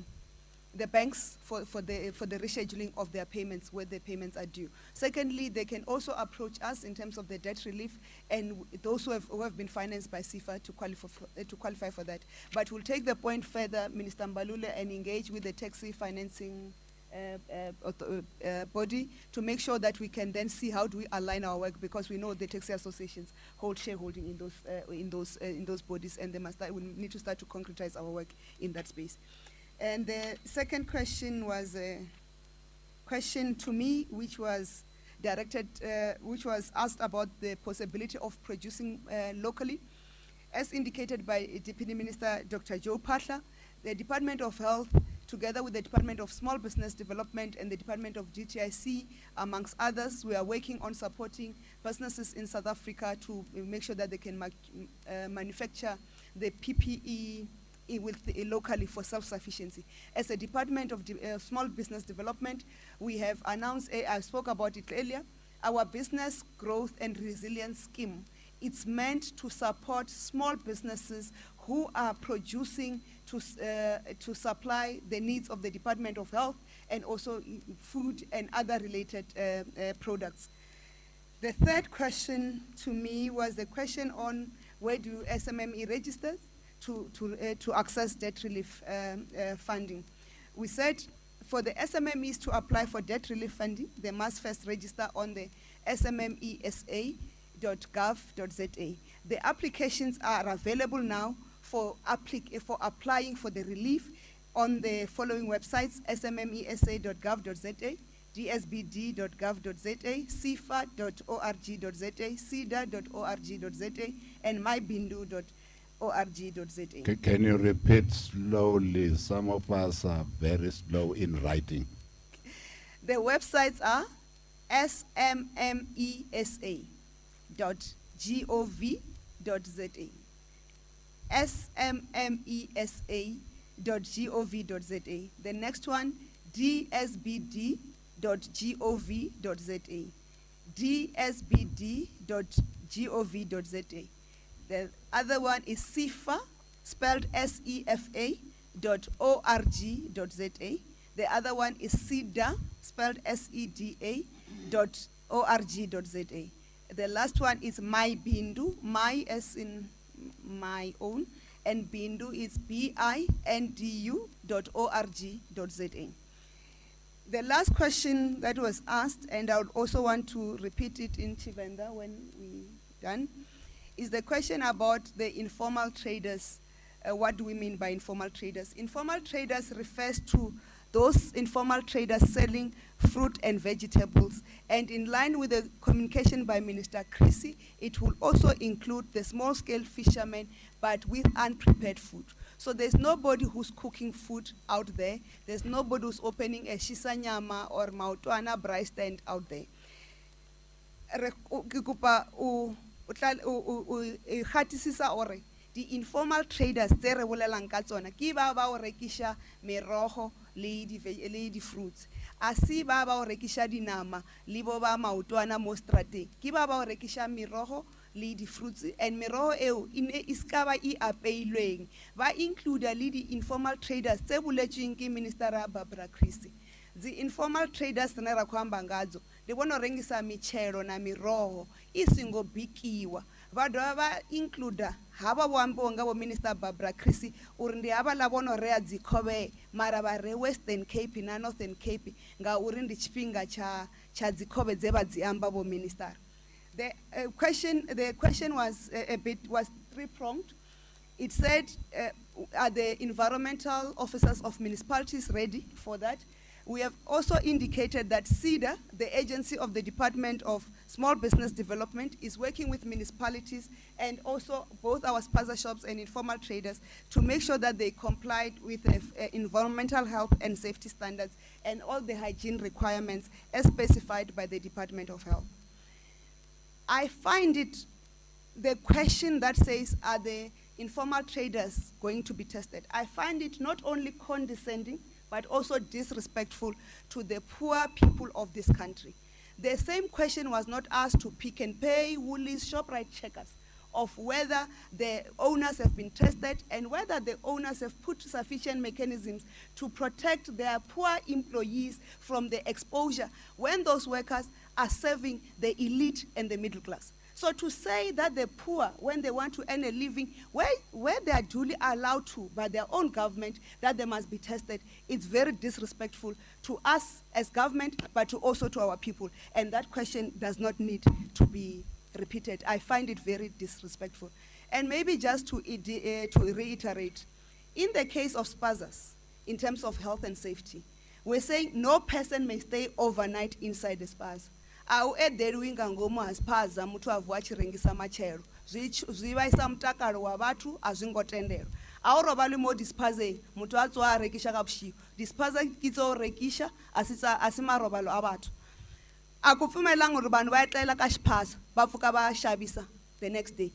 banks for the rescheduling of their payments where the payments are due. Secondly, they can also approach us in terms of the debt relief and those who have been financed by CIFA to qualify for that. But we'll take the point further, Minister Mbalula, and engage with the taxi financing body to make sure that we can then see how do we align our work, because we know the taxi associations hold shareholding in those bodies, and we need to start to concretize our work in that space. And the second question was a question to me, which was asked about the possibility of producing locally. As indicated by Deputy Minister Dr. Joe Pahla, the Department of Health, together with the Department of Small Business Development and the Department of GTIC, amongst others, we are working on supporting businesses in South Africa to make sure that they can manufacture the PPE locally for self-sufficiency. As a Department of Small Business Development, we have announced, I spoke about it earlier, our Business Growth and Resilience Scheme. It's meant to support small businesses who are producing to supply the needs of the Department of Health and also food and other related products. The third question to me was the question on where do SMME register to access debt relief funding. We said for the SMMEs to apply for debt relief funding, they must first register on the smmesa.gov.za. The applications are available now for applying for the relief on the following websites: smmesa.gov.za, dsbd.gov.za, sifa.org.za, cida.org.za, and mybindu.org.za. Can you repeat slowly? Some of us are very slow in writing. The websites are smmesa.gov.za, smmesa.gov.za. The next one, dsbd.gov.za, dsbd.gov.za. The other one is SIFA, spelled SEFA.org.za. The other one is SIDA, spelled SEDA.org.za. The last one is MyBindu, my as in my own, and Bindu is BINDU.org.za. The last question that was asked, and I would also want to repeat it in Chivenda when we're done, is the question about the informal traders. What do we mean by informal traders? Informal traders refers to those informal traders selling fruit and vegetables. And in line with the communication by Minister Chrissy, it will also include the small-scale fishermen, but with unprepared food. So there's nobody who's cooking food out there. There's nobody who's opening a shisanyama or mautuana braai stand out there. The informal traders tse re bolelang ka tsona ke ba ba o rekisha merogo le di fruits, a si ba ba o rekisha dinama le bo ba maotwana mo strateng, ke ba ba o rekisha merogo le di fruits, and merogo eo iska ba e apeilweng ba include le di informal traders tse boletsweng ke Minister Barbara Chrissy. The informal traders ne ra khamba ngadzo le bona rengisa michelo na miroho isingo bikiwa ba ba include haba boambo nga bo Minister Barbara Chrissy uri ndi haba la bona rea dzikhobe mara ba re Western Cape na Northern Cape nga uri ndi chipinga cha dzikhobe dze ba dziamba bo minister. The question was was three-pronged. It said, are the environmental officers of municipalities ready for that? We have also indicated that CEDA, the agency of the Department of Small Business Development, is working with municipalities and also both our spaza shops and informal traders to make sure that they complied with environmental health and safety standards and all the hygiene requirements as specified by the Department of Health. I find it, the question that says, are the informal traders going to be tested? I find it not only condescending, but also disrespectful to the poor people of this country. The same question was not asked to Pick and Pay, Woolies, ShopRite checkers, of whether the owners have been tested and whether the owners have put sufficient mechanisms to protect their poor employees from the exposure when those workers are serving the elite and the middle class. So to say that the poor, when they want to earn a living, where they are duly allowed to by their own government, that they must be tested, it's very disrespectful to us as government, but also to our people. And that question does not need to be repeated. I find it very disrespectful. And maybe just to reiterate, in the case of spazas, in terms of health and safety, we're saying no person may stay overnight inside the spaza. Au ederiwinga ngomo aspaza mutu avwachirengisa machero zvivaisa mutakaro wa vatu azvingotendero auro vali mo dispaze mutu atso arekisha kapshi dispaze kitso rekisha asi marobalo avatu akupfumelangu uri vanhu vaetlela ka xiphaza va pfuka va xavisa the next day.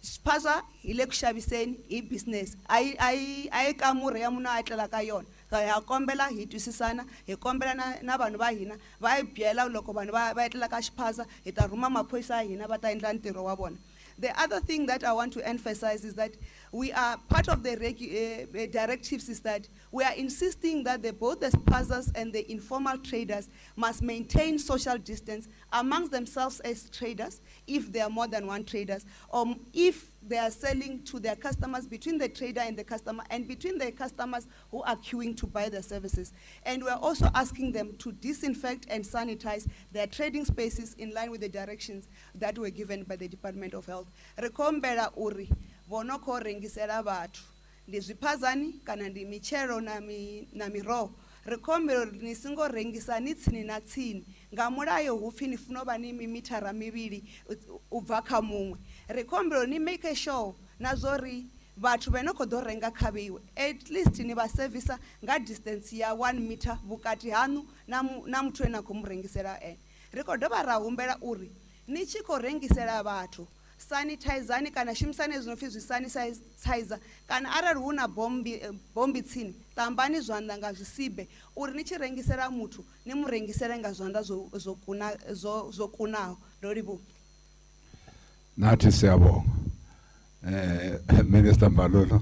Xiphaza hi le ku xaviseni hi business ai ka murhi ya munhu a etlela ka yona. Ha kombela hi twisisana hi kombela na vanhu va hina va hi byela loko vanhu va etlela ka xiphaza hi ta rhuma maphorisa ya hina va ta endla ntirho wa vona. The other thing that I want to emphasize is that we are part of the directives is that we are insisting that both the spazzers and the informal traders must maintain social distance amongst themselves as traders, if there are more than one traders, or if they are selling to their customers, between the trader and the customer, and between the customers who are queuing to buy their services. And we're also asking them to disinfect and sanitize their trading spaces in line with the directions that were given by the Department of Health. Rekombela uri, vonoko rengisera vatu, ndi zviphazani kana ndi michero na miroho. Rekombela nisingo rengisani tsini na tsini. Ngamulayo hupfi nifunova ni mimitara mivili ubva kha mumwe. Rekombela ni make sure nazori vhathu vha no khou ḓo renga khavhiwe at least ni vha servisa nga distance ya 1 meter vhukati hanu na muthu ene a khou mu rengisela ene. Ri khou dovha ra humbela uri ni tshi khou rengisela vhathu sanitizani kana shumisani zwi no pfi zwi sanitizer kana arali hu na bombi tsini ṱambani zwanḓa nga zwisibe uri ni tshi rengisela muthu ni mu rengisele nga zwanḓa zwo kunaho. Ndo livhuwa. Nathi siyabonga. Minister Mbalula.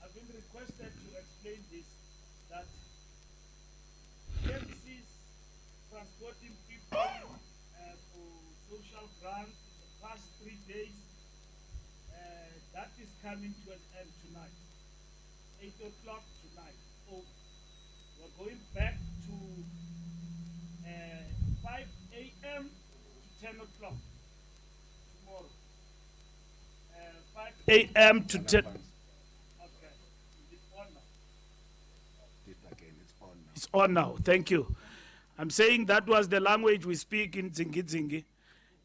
I've been requested to explain this, that taxis transporting people for social grants in the past 3 days, that is coming to an end tonight. 8 o'clock tonight. Over. We're going back to 5 a.m. to 10 o'clock tomorrow. 5 a.m. to 10. Okay. It's on now. Thank you. I'm saying that was the language we speak in Zingi,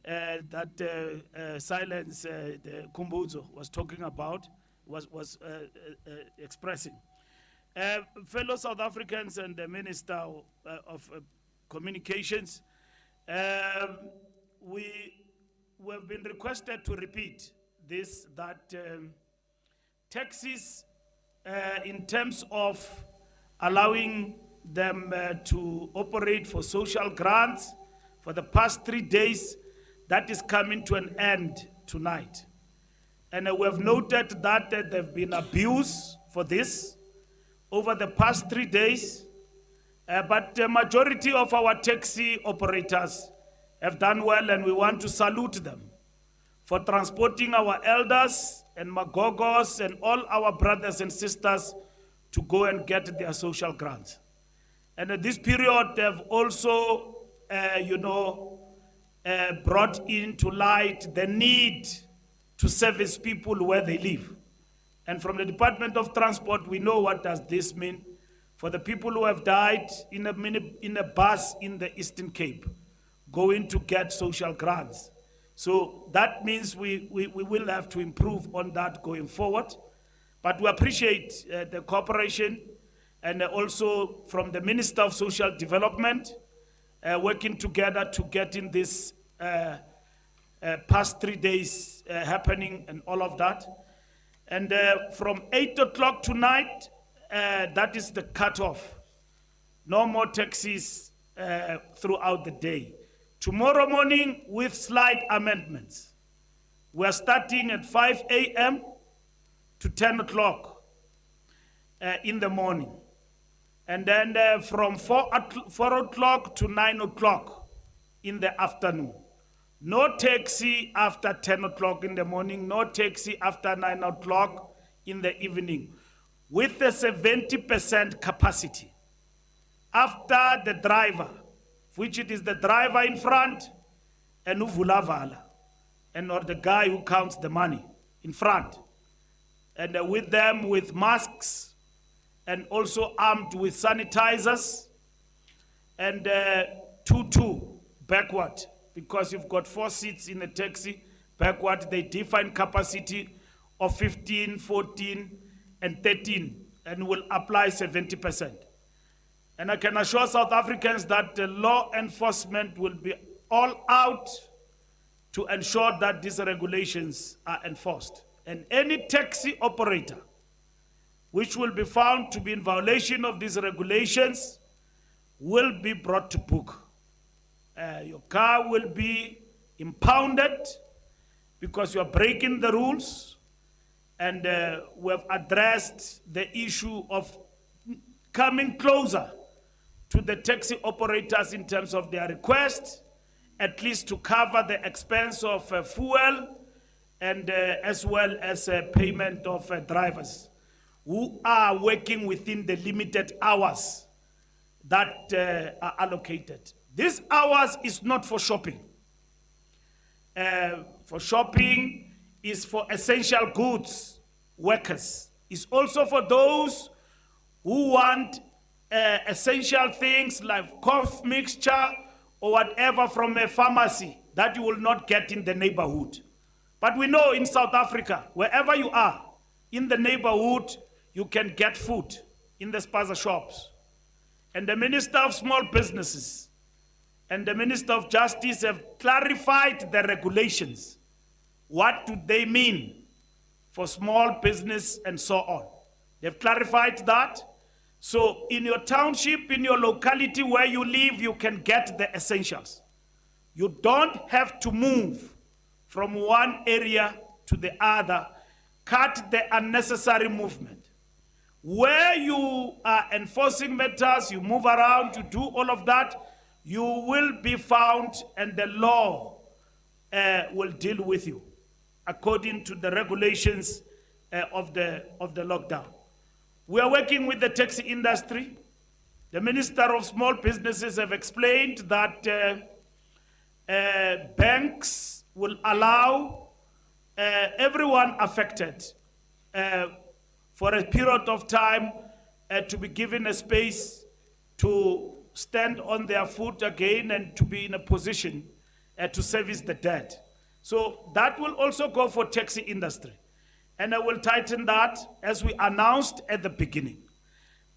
that silence the Kumbuzo was talking about, was expressing. Fellow South Africans and the Minister of Communications, we have been requested to repeat this, that taxis, in terms of allowing them to operate for social grants for the past 3 days, that is coming to an end tonight. And we have noted that there have been abuse for this over the past 3 days, but the majority of our taxi operators have done well, and we want to salute them for transporting our elders and magogos and all our brothers and sisters to go and get their social grants. And at this period, they've also, brought into light the need to service people where they live. And from the Department of Transport, we know what does this mean for the people who have died in a bus in the Eastern Cape, going to get social grants. So that means we will have to improve on that going forward. But we appreciate the cooperation, and also from the Minister of Social Development, working together to get in this past 3 days happening and all of that. And from 8 o'clock tonight, that is the cutoff. No more taxis throughout the day. Tomorrow morning, with slight amendments, we're starting at 5 a.m. to 10 o'clock in the morning. And then from 4 o'clock to 9 o'clock in the afternoon. No taxi after 10 o'clock in the morning, no taxi after 9 o'clock in the evening, with a 70% capacity. After the driver, which it is the driver in front and uvulavala, and or the guy who counts the money in front, and with them with masks, and also armed with sanitizers, and 2-2 backward, because you've got 4 seats in a taxi. Backward, they define capacity of 15, 14, and 13, and will apply 70%. And I can assure South Africans that the law enforcement will be all out to ensure that these regulations are enforced. And any taxi operator which will be found to be in violation of these regulations will be brought to book. Your car will be impounded because you are breaking the rules, and we have addressed the issue of coming closer to the taxi operators in terms of their request, at least to cover the expense of fuel and as well as payment of drivers who are working within the limited hours that are allocated. These hours is not for shopping. For shopping is for essential goods workers. It's also for those who want essential things like cough mixture or whatever from a pharmacy that you will not get in the neighborhood. But we know in South Africa, wherever you are, in the neighborhood, you can get food in the spaza shops. And the Minister of Small Businesses and the Minister of Justice have clarified the regulations. What do they mean for small business and so on? They've clarified that. So in your township, in your locality where you live, you can get the essentials. You don't have to move from one area to the other. Cut the unnecessary movement. Where you are enforcing matters, you move around, you do all of that, you will be found and the law will deal with you according to the regulations of the lockdown. We are working with the taxi industry. The Minister of Small Businesses have explained that banks will allow everyone affected for a period of time to be given a space to stand on their foot again and to be in a position to service the debt. So that will also go for taxi industry. And I will tighten that as we announced at the beginning.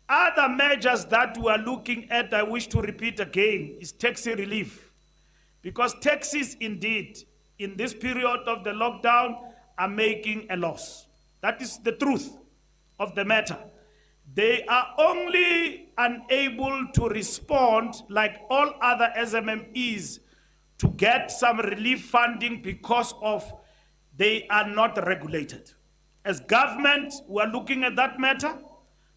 Other measures that we are looking at, I wish to repeat again, is taxi relief. Because taxis indeed, in this period of the lockdown, are making a loss. That is the truth of the matter. They are only unable to respond like all other SMMEs to get some relief funding because of they are not regulated. As government, we are looking at that matter,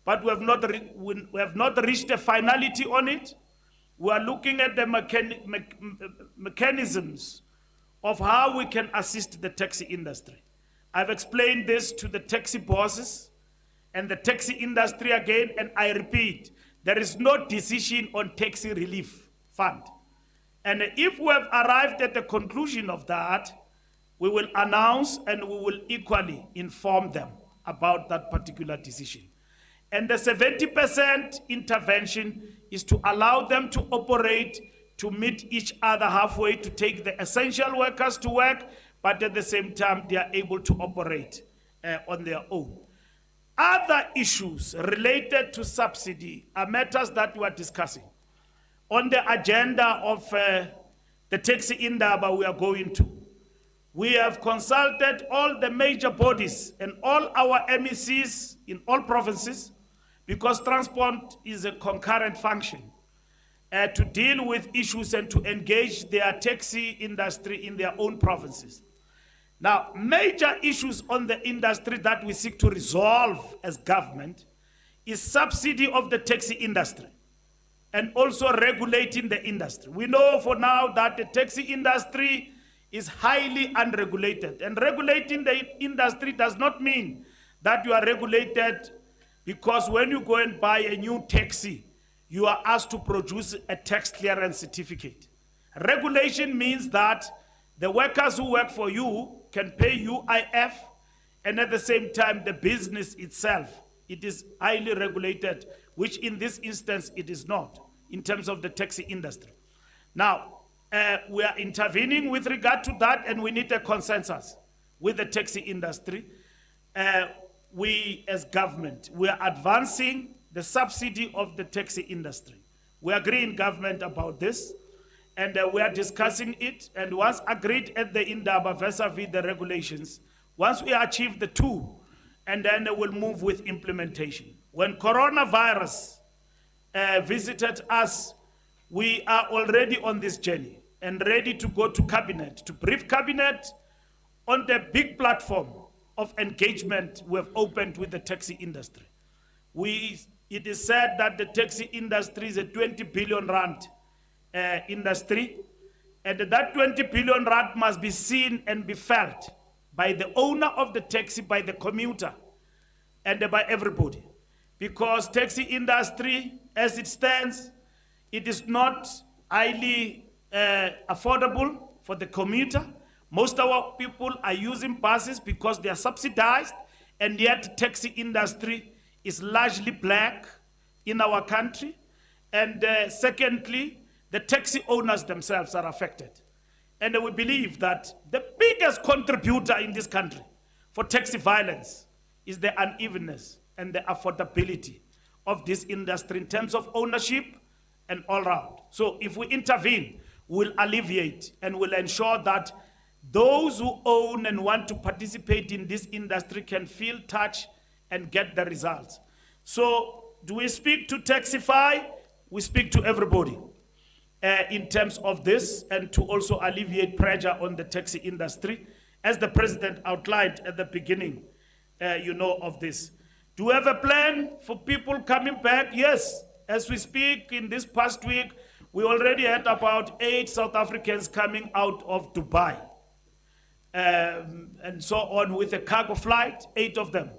but we have not reached a finality on it. We are looking at the mechanisms of how we can assist the taxi industry. I've explained this to the taxi bosses and the taxi industry again, and I repeat, there is no decision on taxi relief fund. And if we have arrived at the conclusion of that, we will announce and we will equally inform them about that particular decision. And the 70% intervention is to allow them to operate, to meet each other halfway, to take the essential workers to work, but at the same time, they are able to operate on their own. Other issues related to subsidy are matters that we are discussing. On the agenda of the taxi indaba we are going to, we have consulted all the major bodies and all our MECs in all provinces, because transport is a concurrent function, to deal with issues and to engage their taxi industry in their own provinces. Now, major issues on the industry that we seek to resolve as government is subsidy of the taxi industry and also regulating the industry. We know for now that the taxi industry is highly unregulated, and regulating the industry does not mean that you are regulated because when you go and buy a new taxi, you are asked to produce a tax clearance certificate. Regulation means that the workers who work for you can pay UIF, and at the same time, the business itself, it is highly regulated, which in this instance, it is not, in terms of the taxi industry. Now, we are intervening with regard to that, and we need a consensus with the taxi industry. We, as government, we are advancing the subsidy of the taxi industry. We agree in government about this, and we are discussing it, and once agreed at the Indaba vis-a-vis the regulations, once we achieve the two, and then we'll move with implementation. When coronavirus visited us, we are already on this journey and ready to go to cabinet, to brief cabinet on the big platform of engagement we have opened with the taxi industry. It is said that the taxi industry is a 20 billion rand industry, and that 20 billion rand must be seen and be felt by the owner of the taxi, by the commuter, and by everybody. Because taxi industry, as it stands, it is not highly affordable for the commuter. Most of our people are using buses because they are subsidized, and yet taxi industry is largely black in our country. And secondly, the taxi owners themselves are affected. And we believe that the biggest contributor in this country for taxi violence is the unevenness and the affordability of this industry in terms of ownership and all round. So if we intervene, we'll alleviate and we'll ensure that those who own and want to participate in this industry can feel, touch, and get the results. So do we speak to Taxify? We speak to everybody in terms of this, and to also alleviate pressure on the taxi industry, as the president outlined at the beginning, of this. Do we have a plan for people coming back? Yes. As we speak, in this past week, we already had about 8 South Africans coming out of Dubai. And so on with a cargo flight, 8 of them.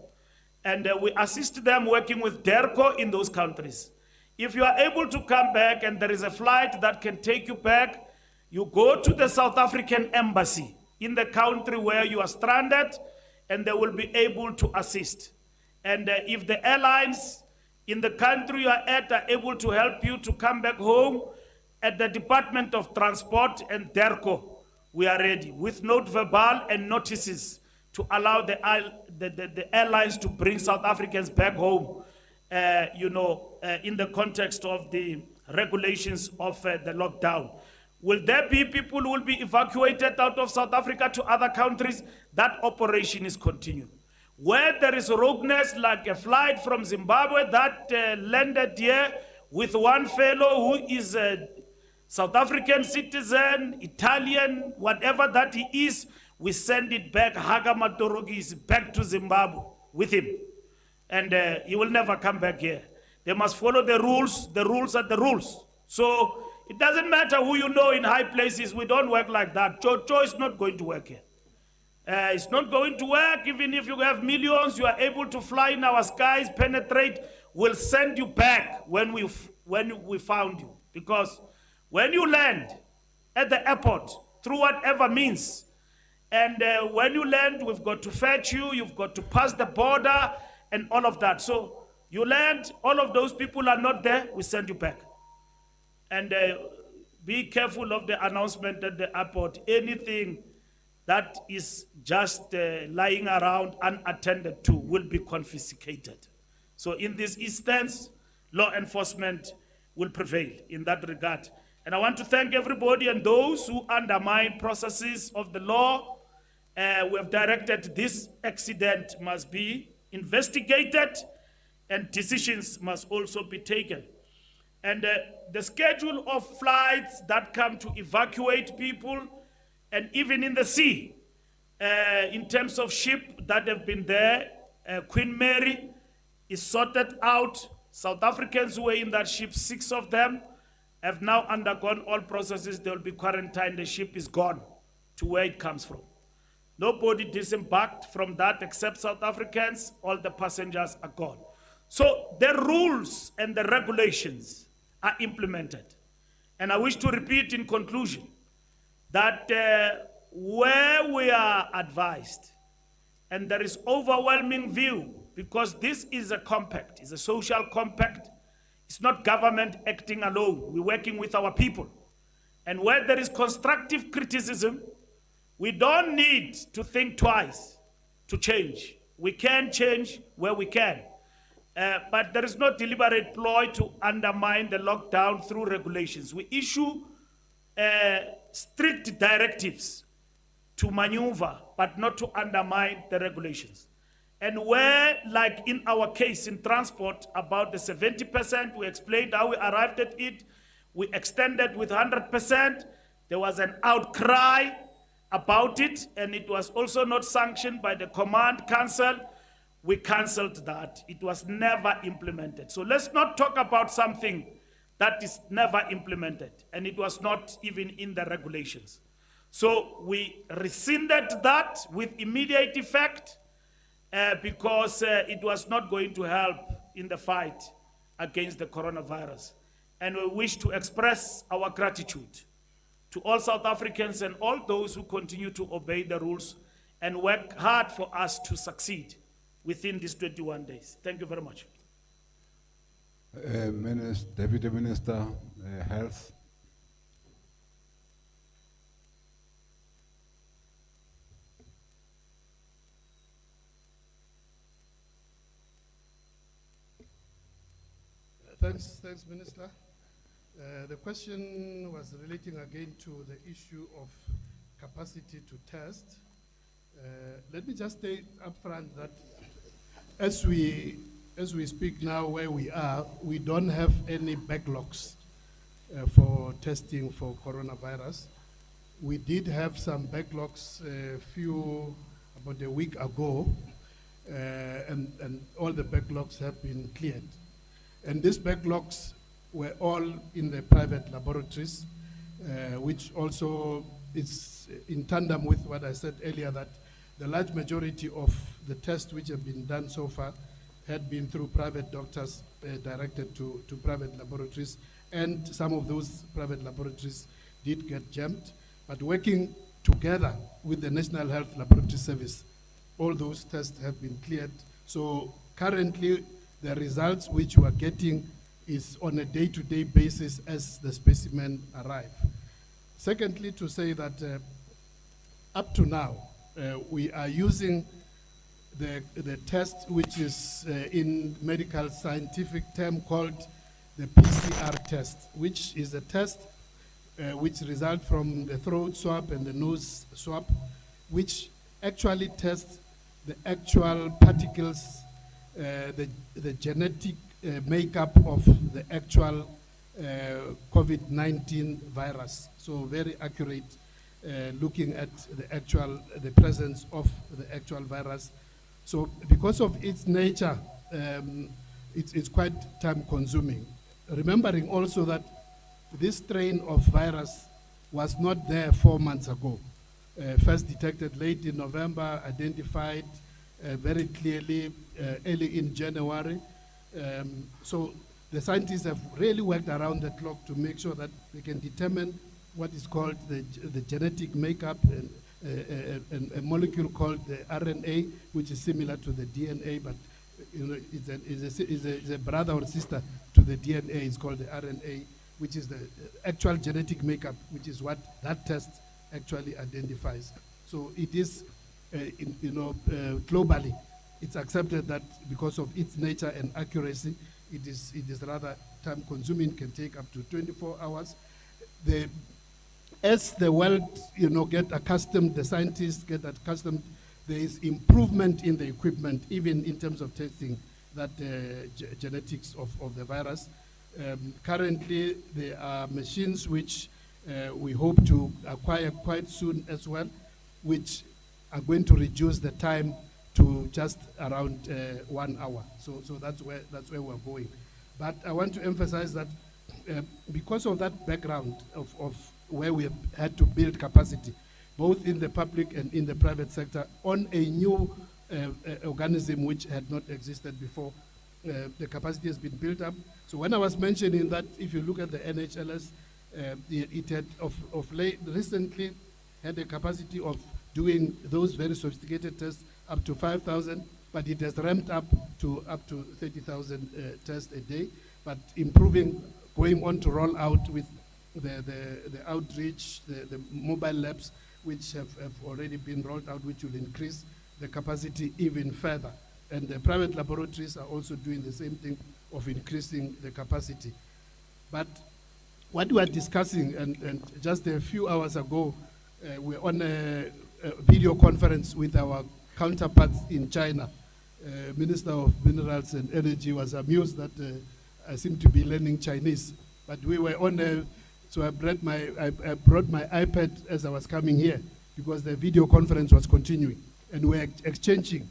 And we assist them working with DERCO in those countries. If you are able to come back and there is a flight that can take you back, you go to the South African embassy in the country where you are stranded, and they will be able to assist. And if the airlines in the country you are at are able to help you to come back home, at the Department of Transport and DERCO, we are ready with note verbal and notices to allow the airlines to bring South Africans back home, in the context of the regulations of the lockdown. Will there be people who will be evacuated out of South Africa to other countries? That operation is continuing. Where there is rogueness, like a flight from Zimbabwe that landed here with one fellow who is a South African citizen, Italian, whatever that he is, we send it back. Haga Matorogi is back to Zimbabwe with him. And he will never come back here. They must follow the rules. The rules are the rules. So it doesn't matter who you know in high places. We don't work like that. Joe is not going to work here. It's not going to work. Even if you have millions, you are able to fly in our skies, penetrate. We'll send you back when we found you. Because when you land at the airport, through whatever means, and when you land, we've got to fetch you, you've got to pass the border, and all of that. So you land, all of those people are not there, we send you back. And be careful of the announcement at the airport. Anything that is just lying around unattended to will be confiscated. So in this instance, law enforcement will prevail in that regard. And I want to thank everybody and those who undermine processes of the law. We have directed this accident must be investigated and decisions must also be taken. And the schedule of flights that come to evacuate people, and even in the sea, in terms of ship that have been there, Queen Mary is sorted out. South Africans who were in that ship, 6 of them, have now undergone all processes. They will be quarantined. The ship is gone to where it comes from. Nobody disembarked from that except South Africans. All the passengers are gone. So the rules and the regulations are implemented. And I wish to repeat in conclusion that where we are advised, and there is overwhelming view, because this is a compact, it's a social compact, it's not government acting alone. We're working with our people. And where there is constructive criticism, we don't need to think twice to change. We can change where we can. But there is no deliberate ploy to undermine the lockdown through regulations. We issue strict directives to maneuver, but not to undermine the regulations. And where, like in our case in transport, about the 70%, we explained how we arrived at it, we extended with 100%, there was an outcry about it, and it was also not sanctioned by the Command Council. We cancelled that. It was never implemented. So let's not talk about something that is never implemented, and it was not even in the regulations. So we rescinded that with immediate effect because it was not going to help in the fight against the coronavirus. And we wish to express our gratitude to all South Africans and all those who continue to obey the rules and work hard for us to succeed within these 21 days. Thank you very much. Deputy Minister, Health. Thanks, Minister. The question was relating again to the issue of capacity to test. Let me just state upfront that as we speak now where we are, we don't have any backlogs for testing for coronavirus. We did have some backlogs about a week ago, and all the backlogs have been cleared. And these backlogs were all in the private laboratories, which also is in tandem with what I said earlier, that the large majority of the tests which have been done so far had been through private doctors directed to private laboratories, and some of those private laboratories did get jammed. But working together with the National Health Laboratory Service, all those tests have been cleared. So currently, the results which we are getting is on a day-to-day basis as the specimen arrive. Secondly, to say that up to now, we are using the test which is in medical scientific term called the PCR test, which is a test which results from the throat swab and the nose swab, which actually tests the actual particles, the genetic makeup of the actual COVID-19 virus. So very accurate, looking at the presence of the actual virus. So because of its nature, it's quite time consuming. Remembering also that this strain of virus was not there 4 months ago. First detected late in November, identified very clearly early in January. So the scientists have really worked around the clock to make sure that they can determine what is called the genetic makeup, and a molecule called the RNA, which is similar to the DNA, but is a brother or sister to the DNA. It's called the RNA, which is the actual genetic makeup, which is what that test actually identifies. So it is, globally, it's accepted that because of its nature and accuracy, it is rather time consuming, can take up to 24 hours. As the world, get accustomed, the scientists get accustomed, there is improvement in the equipment, even in terms of testing that genetics of the virus. Currently, there are machines which we hope to acquire quite soon as well, which are going to reduce the time to just around 1 hour. So that's where we're going. But I want to emphasize that because of that background of where we have had to build capacity, both in the public and in the private sector, on a new organism which had not existed before, the capacity has been built up. So when I was mentioning that, if you look at the NHLS, it had recently had a capacity of doing those very sophisticated tests up to 5,000, but it has ramped up to 30,000 tests a day, but improving, going on to roll out with the outreach, the mobile labs, which have already been rolled out, which will increase the capacity even further. And the private laboratories are also doing the same thing of increasing the capacity. But what we are discussing, and just a few hours ago, we're on a video conference with our counterparts in China. Minister of Minerals and Energy was amused that I seem to be learning Chinese. But we were on so I brought my iPad as I was coming here because the video conference was continuing. And we were exchanging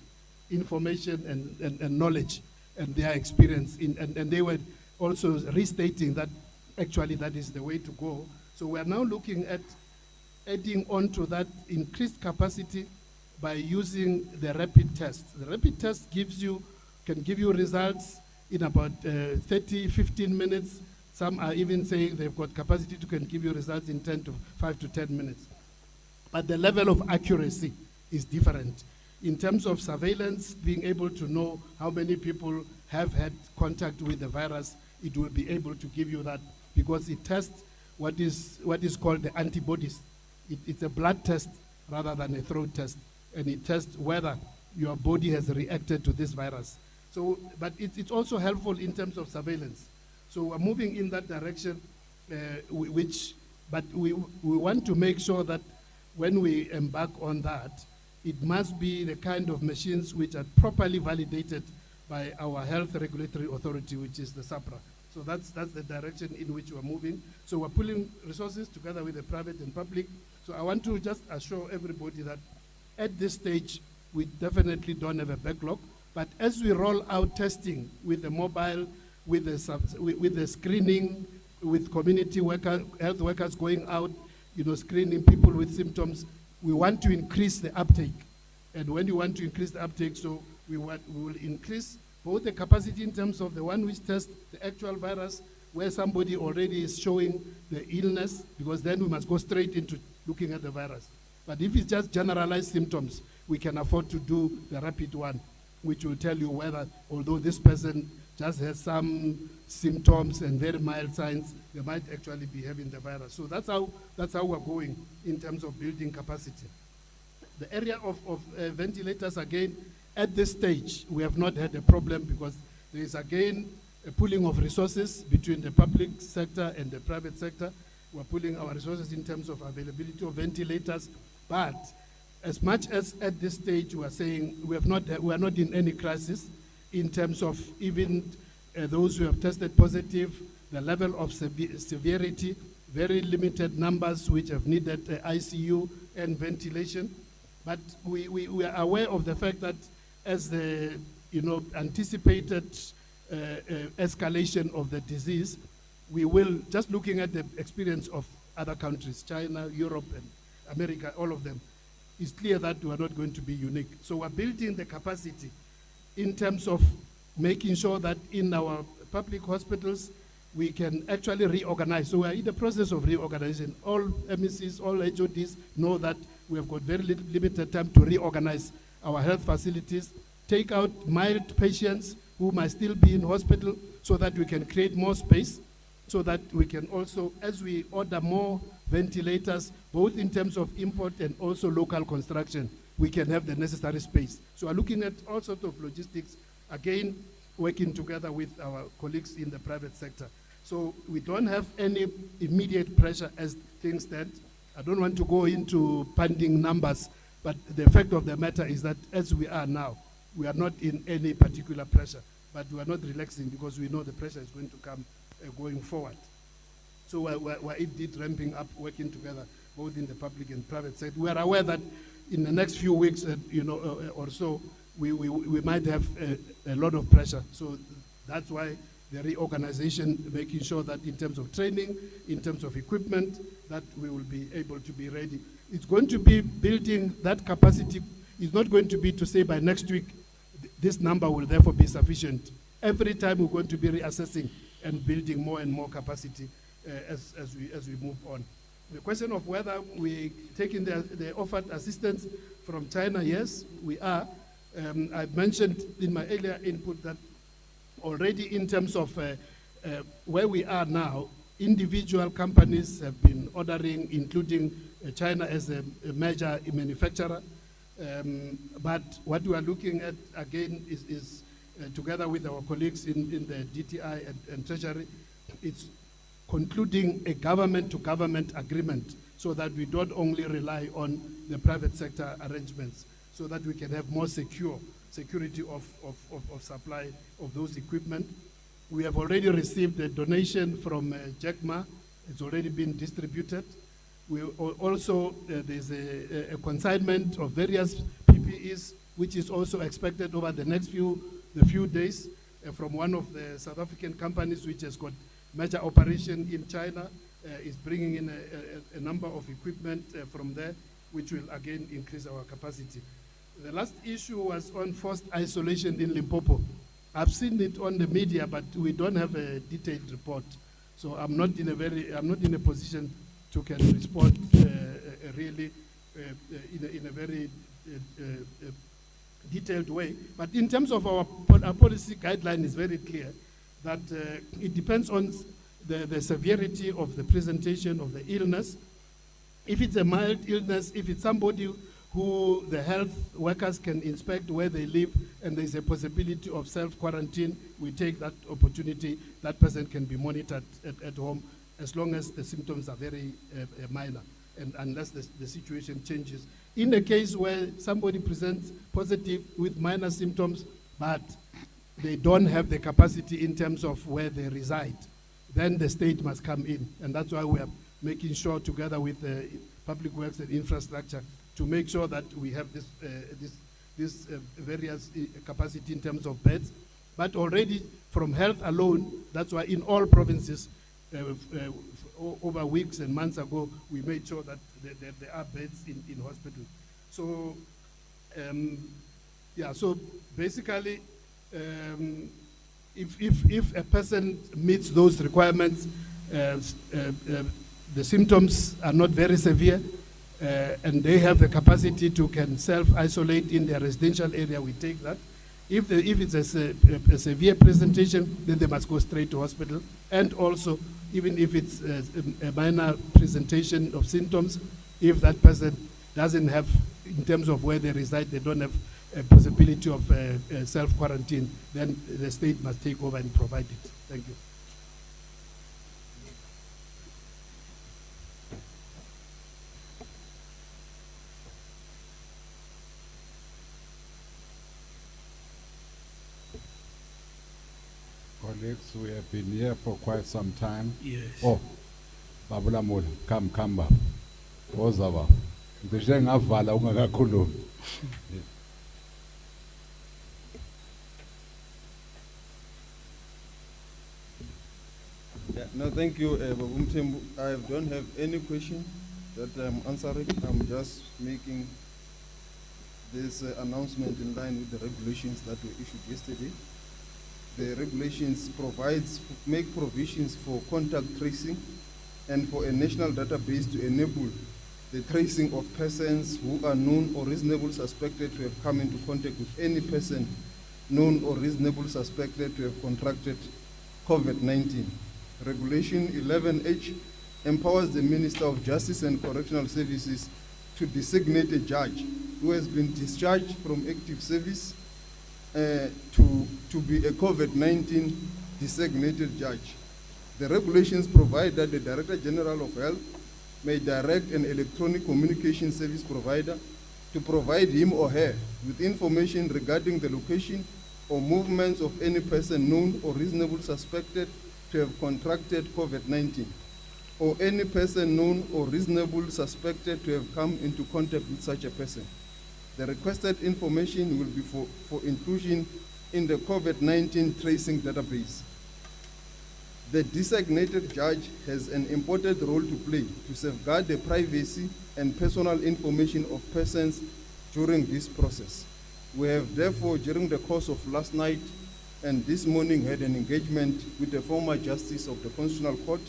information and knowledge and their experience. And they were also restating that actually that is the way to go. So we are now looking at adding on to that increased capacity by using the rapid test. The rapid test can give you results in about 15 minutes. Some are even saying they've got capacity to can give you results in 5 to 10 minutes. But the level of accuracy is different. In terms of surveillance, being able to know how many people have had contact with the virus, it will be able to give you that because it tests what is called the antibodies. It's a blood test rather than a throat test, and it tests whether your body has reacted to this virus. So, but it's also helpful in terms of surveillance. So we're moving in that direction, but we want to make sure that when we embark on that, it must be the kind of machines which are properly validated by our health regulatory authority, which is the SAPRA. So that's the direction in which we're moving. So we're pulling resources together with the private and public. So I want to just assure everybody that at this stage, we definitely don't have a backlog. But as we roll out testing with the mobile, with the screening, with community health workers going out, screening people with symptoms, we want to increase the uptake. And when you want to increase the uptake, so we will increase both the capacity in terms of the one which tests the actual virus, where somebody already is showing the illness, because then we must go straight into looking at the virus. But if it's just generalized symptoms, we can afford to do the rapid one, which will tell you whether, although this person just has some symptoms and very mild signs, they might actually be having the virus. So that's how we're going in terms of building capacity. The area of ventilators, again, at this stage, we have not had a problem because there is, again, a pooling of resources between the public sector and the private sector. We're pooling our resources in terms of availability of ventilators. But as much as at this stage we are saying we are not in any crisis in terms of even those who have tested positive, the level of severity, very limited numbers which have needed ICU and ventilation. But we are aware of the fact that as the anticipated escalation of the disease, we will, just looking at the experience of other countries, China, Europe, and America, all of them, it's clear that we are not going to be unique. So we're building the capacity in terms of making sure that in our public hospitals, we can actually reorganize. So we're in the process of reorganization. All MECs, all HODs know that we have got very limited time to reorganize our health facilities, take out mild patients who might still be in hospital so that we can create more space, so that we can also, as we order more ventilators, both in terms of import and also local construction, we can have the necessary space. So we're looking at all sorts of logistics, again, working together with our colleagues in the private sector. So we don't have any immediate pressure as things stand. I don't want to go into panding numbers, but the fact of the matter is that as we are now, we are not in any particular pressure, but we are not relaxing because we know the pressure is going to come going forward. So we're indeed ramping up, working together, both in the public and private sector. We are aware that in the next few weeks, or so, we might have a lot of pressure. So that's why the reorganization, making sure that in terms of training, in terms of equipment, that we will be able to be ready. It's going to be building that capacity. It's not going to be to say by next week, this number will therefore be sufficient. Every time we're going to be reassessing and building more and more capacity as we move on. The question of whether we taking the offered assistance from China, yes, we are. I mentioned in my earlier input that already in terms of where we are now, individual companies have been ordering, including China as a major manufacturer. But what we are looking at, again, is together with our colleagues in the DTI and Treasury, it's concluding a government-to-government agreement so that we don't only rely on the private sector arrangements, so that we can have more security of supply of those equipment. We have already received a donation from JECMA. It's already been distributed. We also, there's a consignment of various PPEs, which is also expected over the next few days from one of the South African companies which has got major operation in China, is bringing in a number of equipment from there, which will again increase our capacity. The last issue was on forced isolation in Limpopo. I've seen it on the media, but we don't have a detailed report. So I'm not in a position to can respond really in a very detailed way. But in terms of our policy guideline is very clear that it depends on the severity of the presentation of the illness. If it's a mild illness, if it's somebody who the health workers can inspect where they live and there's a possibility of self-quarantine, we take that opportunity. That person can be monitored at home as long as the symptoms are very minor and unless the situation changes. In a case where somebody presents positive with minor symptoms, but they don't have the capacity in terms of where they reside, then the state must come in. And that's why we are making sure, together with Public Works and Infrastructure, to make sure that we have this various capacity in terms of beds. But already from health alone, that's why in all provinces, over weeks and months ago, we made sure that there are beds in hospitals. So, yeah, so basically, if a person meets those requirements, the symptoms are not very severe, and they have the capacity to can self-isolate in their residential area, we take that. If it's a severe presentation, then they must go straight to hospital. And also, even if it's a minor presentation of symptoms, if that person doesn't have, in terms of where they reside, they don't have a possibility of self-quarantine, then the state must take over and provide it. Thank you. Colleagues, we have been here for quite some time. Yes. Oh, Babula Mula, come, Baba. Ozaba. Ndishe ngavala ungakakhulumi. Yeah, no, thank you, Babu Mthembu. I don't have any question that I'm answering. I'm just making this announcement in line with the regulations that were issued yesterday. The regulations make provisions for contact tracing and for a national database to enable the tracing of persons who are known or reasonably suspected to have come into contact with any person known or reasonably suspected to have contracted COVID-19. Regulation 11H empowers the Minister of Justice and Correctional Services to designate a judge who has been discharged from active service to be a COVID-19 designated judge. The regulations provide that the Director General of Health may direct an electronic communication service provider to provide him or her with information regarding the location or movements of any person known or reasonably suspected to have contracted COVID-19, or any person known or reasonably suspected to have come into contact with such a person. The requested information will be for inclusion in the COVID-19 tracing database. The designated judge has an important role to play to safeguard the privacy and personal information of persons during this process. We have therefore, during the course of last night and this morning, had an engagement with the former Justice of the Constitutional Court,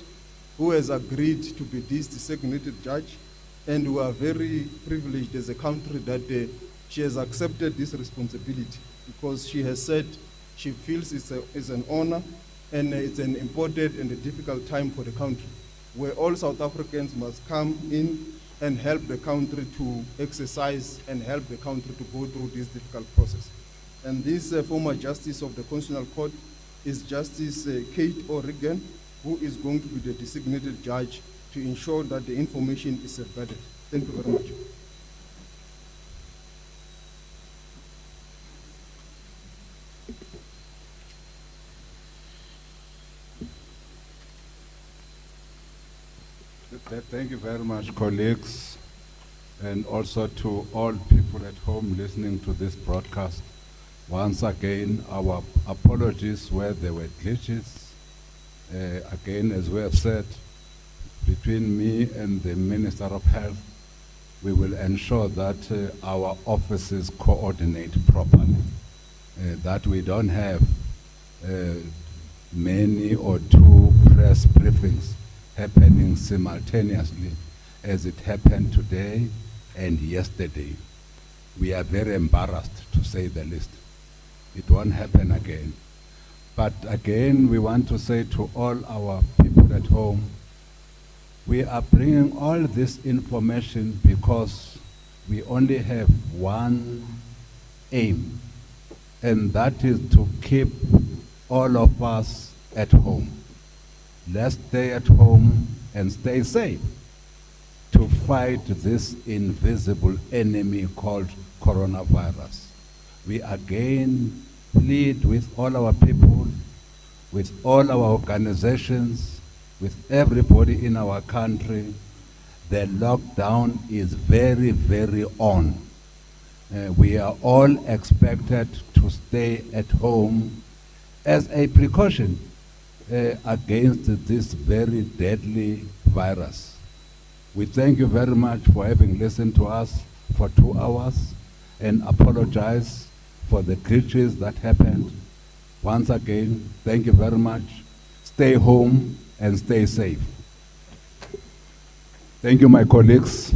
who has agreed to be this designated judge, and we are very privileged as a country that she has accepted this responsibility, because she has said she feels it's an honor and it's an important and a difficult time for the country, where all South Africans must come in and help the country to exercise and help the country to go through this difficult process. And this former Justice of the Constitutional Court is Justice Kate O'Regan, who is going to be the designated judge to ensure that the information is vetted. Thank you very much. Thank you very much, colleagues, and also to all people at home listening to this broadcast. Once again, our apologies where there were glitches. Again, as we have said, between me and the Minister of Health, we will ensure that our offices coordinate properly, that we don't have many or two press briefings happening simultaneously as it happened today and yesterday. We are very embarrassed, to say the least. It won't happen again. But again, we want to say to all our people at home, we are bringing all this information because we only have one aim, and that is to keep all of us at home. Let's stay at home and stay safe to fight this invisible enemy called coronavirus. We again plead with all our people, with all our organizations, with everybody in our country. The lockdown is very, very on. We are all expected to stay at home as a precaution against this very deadly virus. We thank you very much for having listened to us for 2 hours and apologize for the glitches that happened. Once again, thank you very much. Stay home and stay safe. Thank you, my colleagues,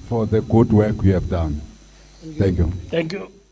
for the good work you have done. Thank you. Thank you.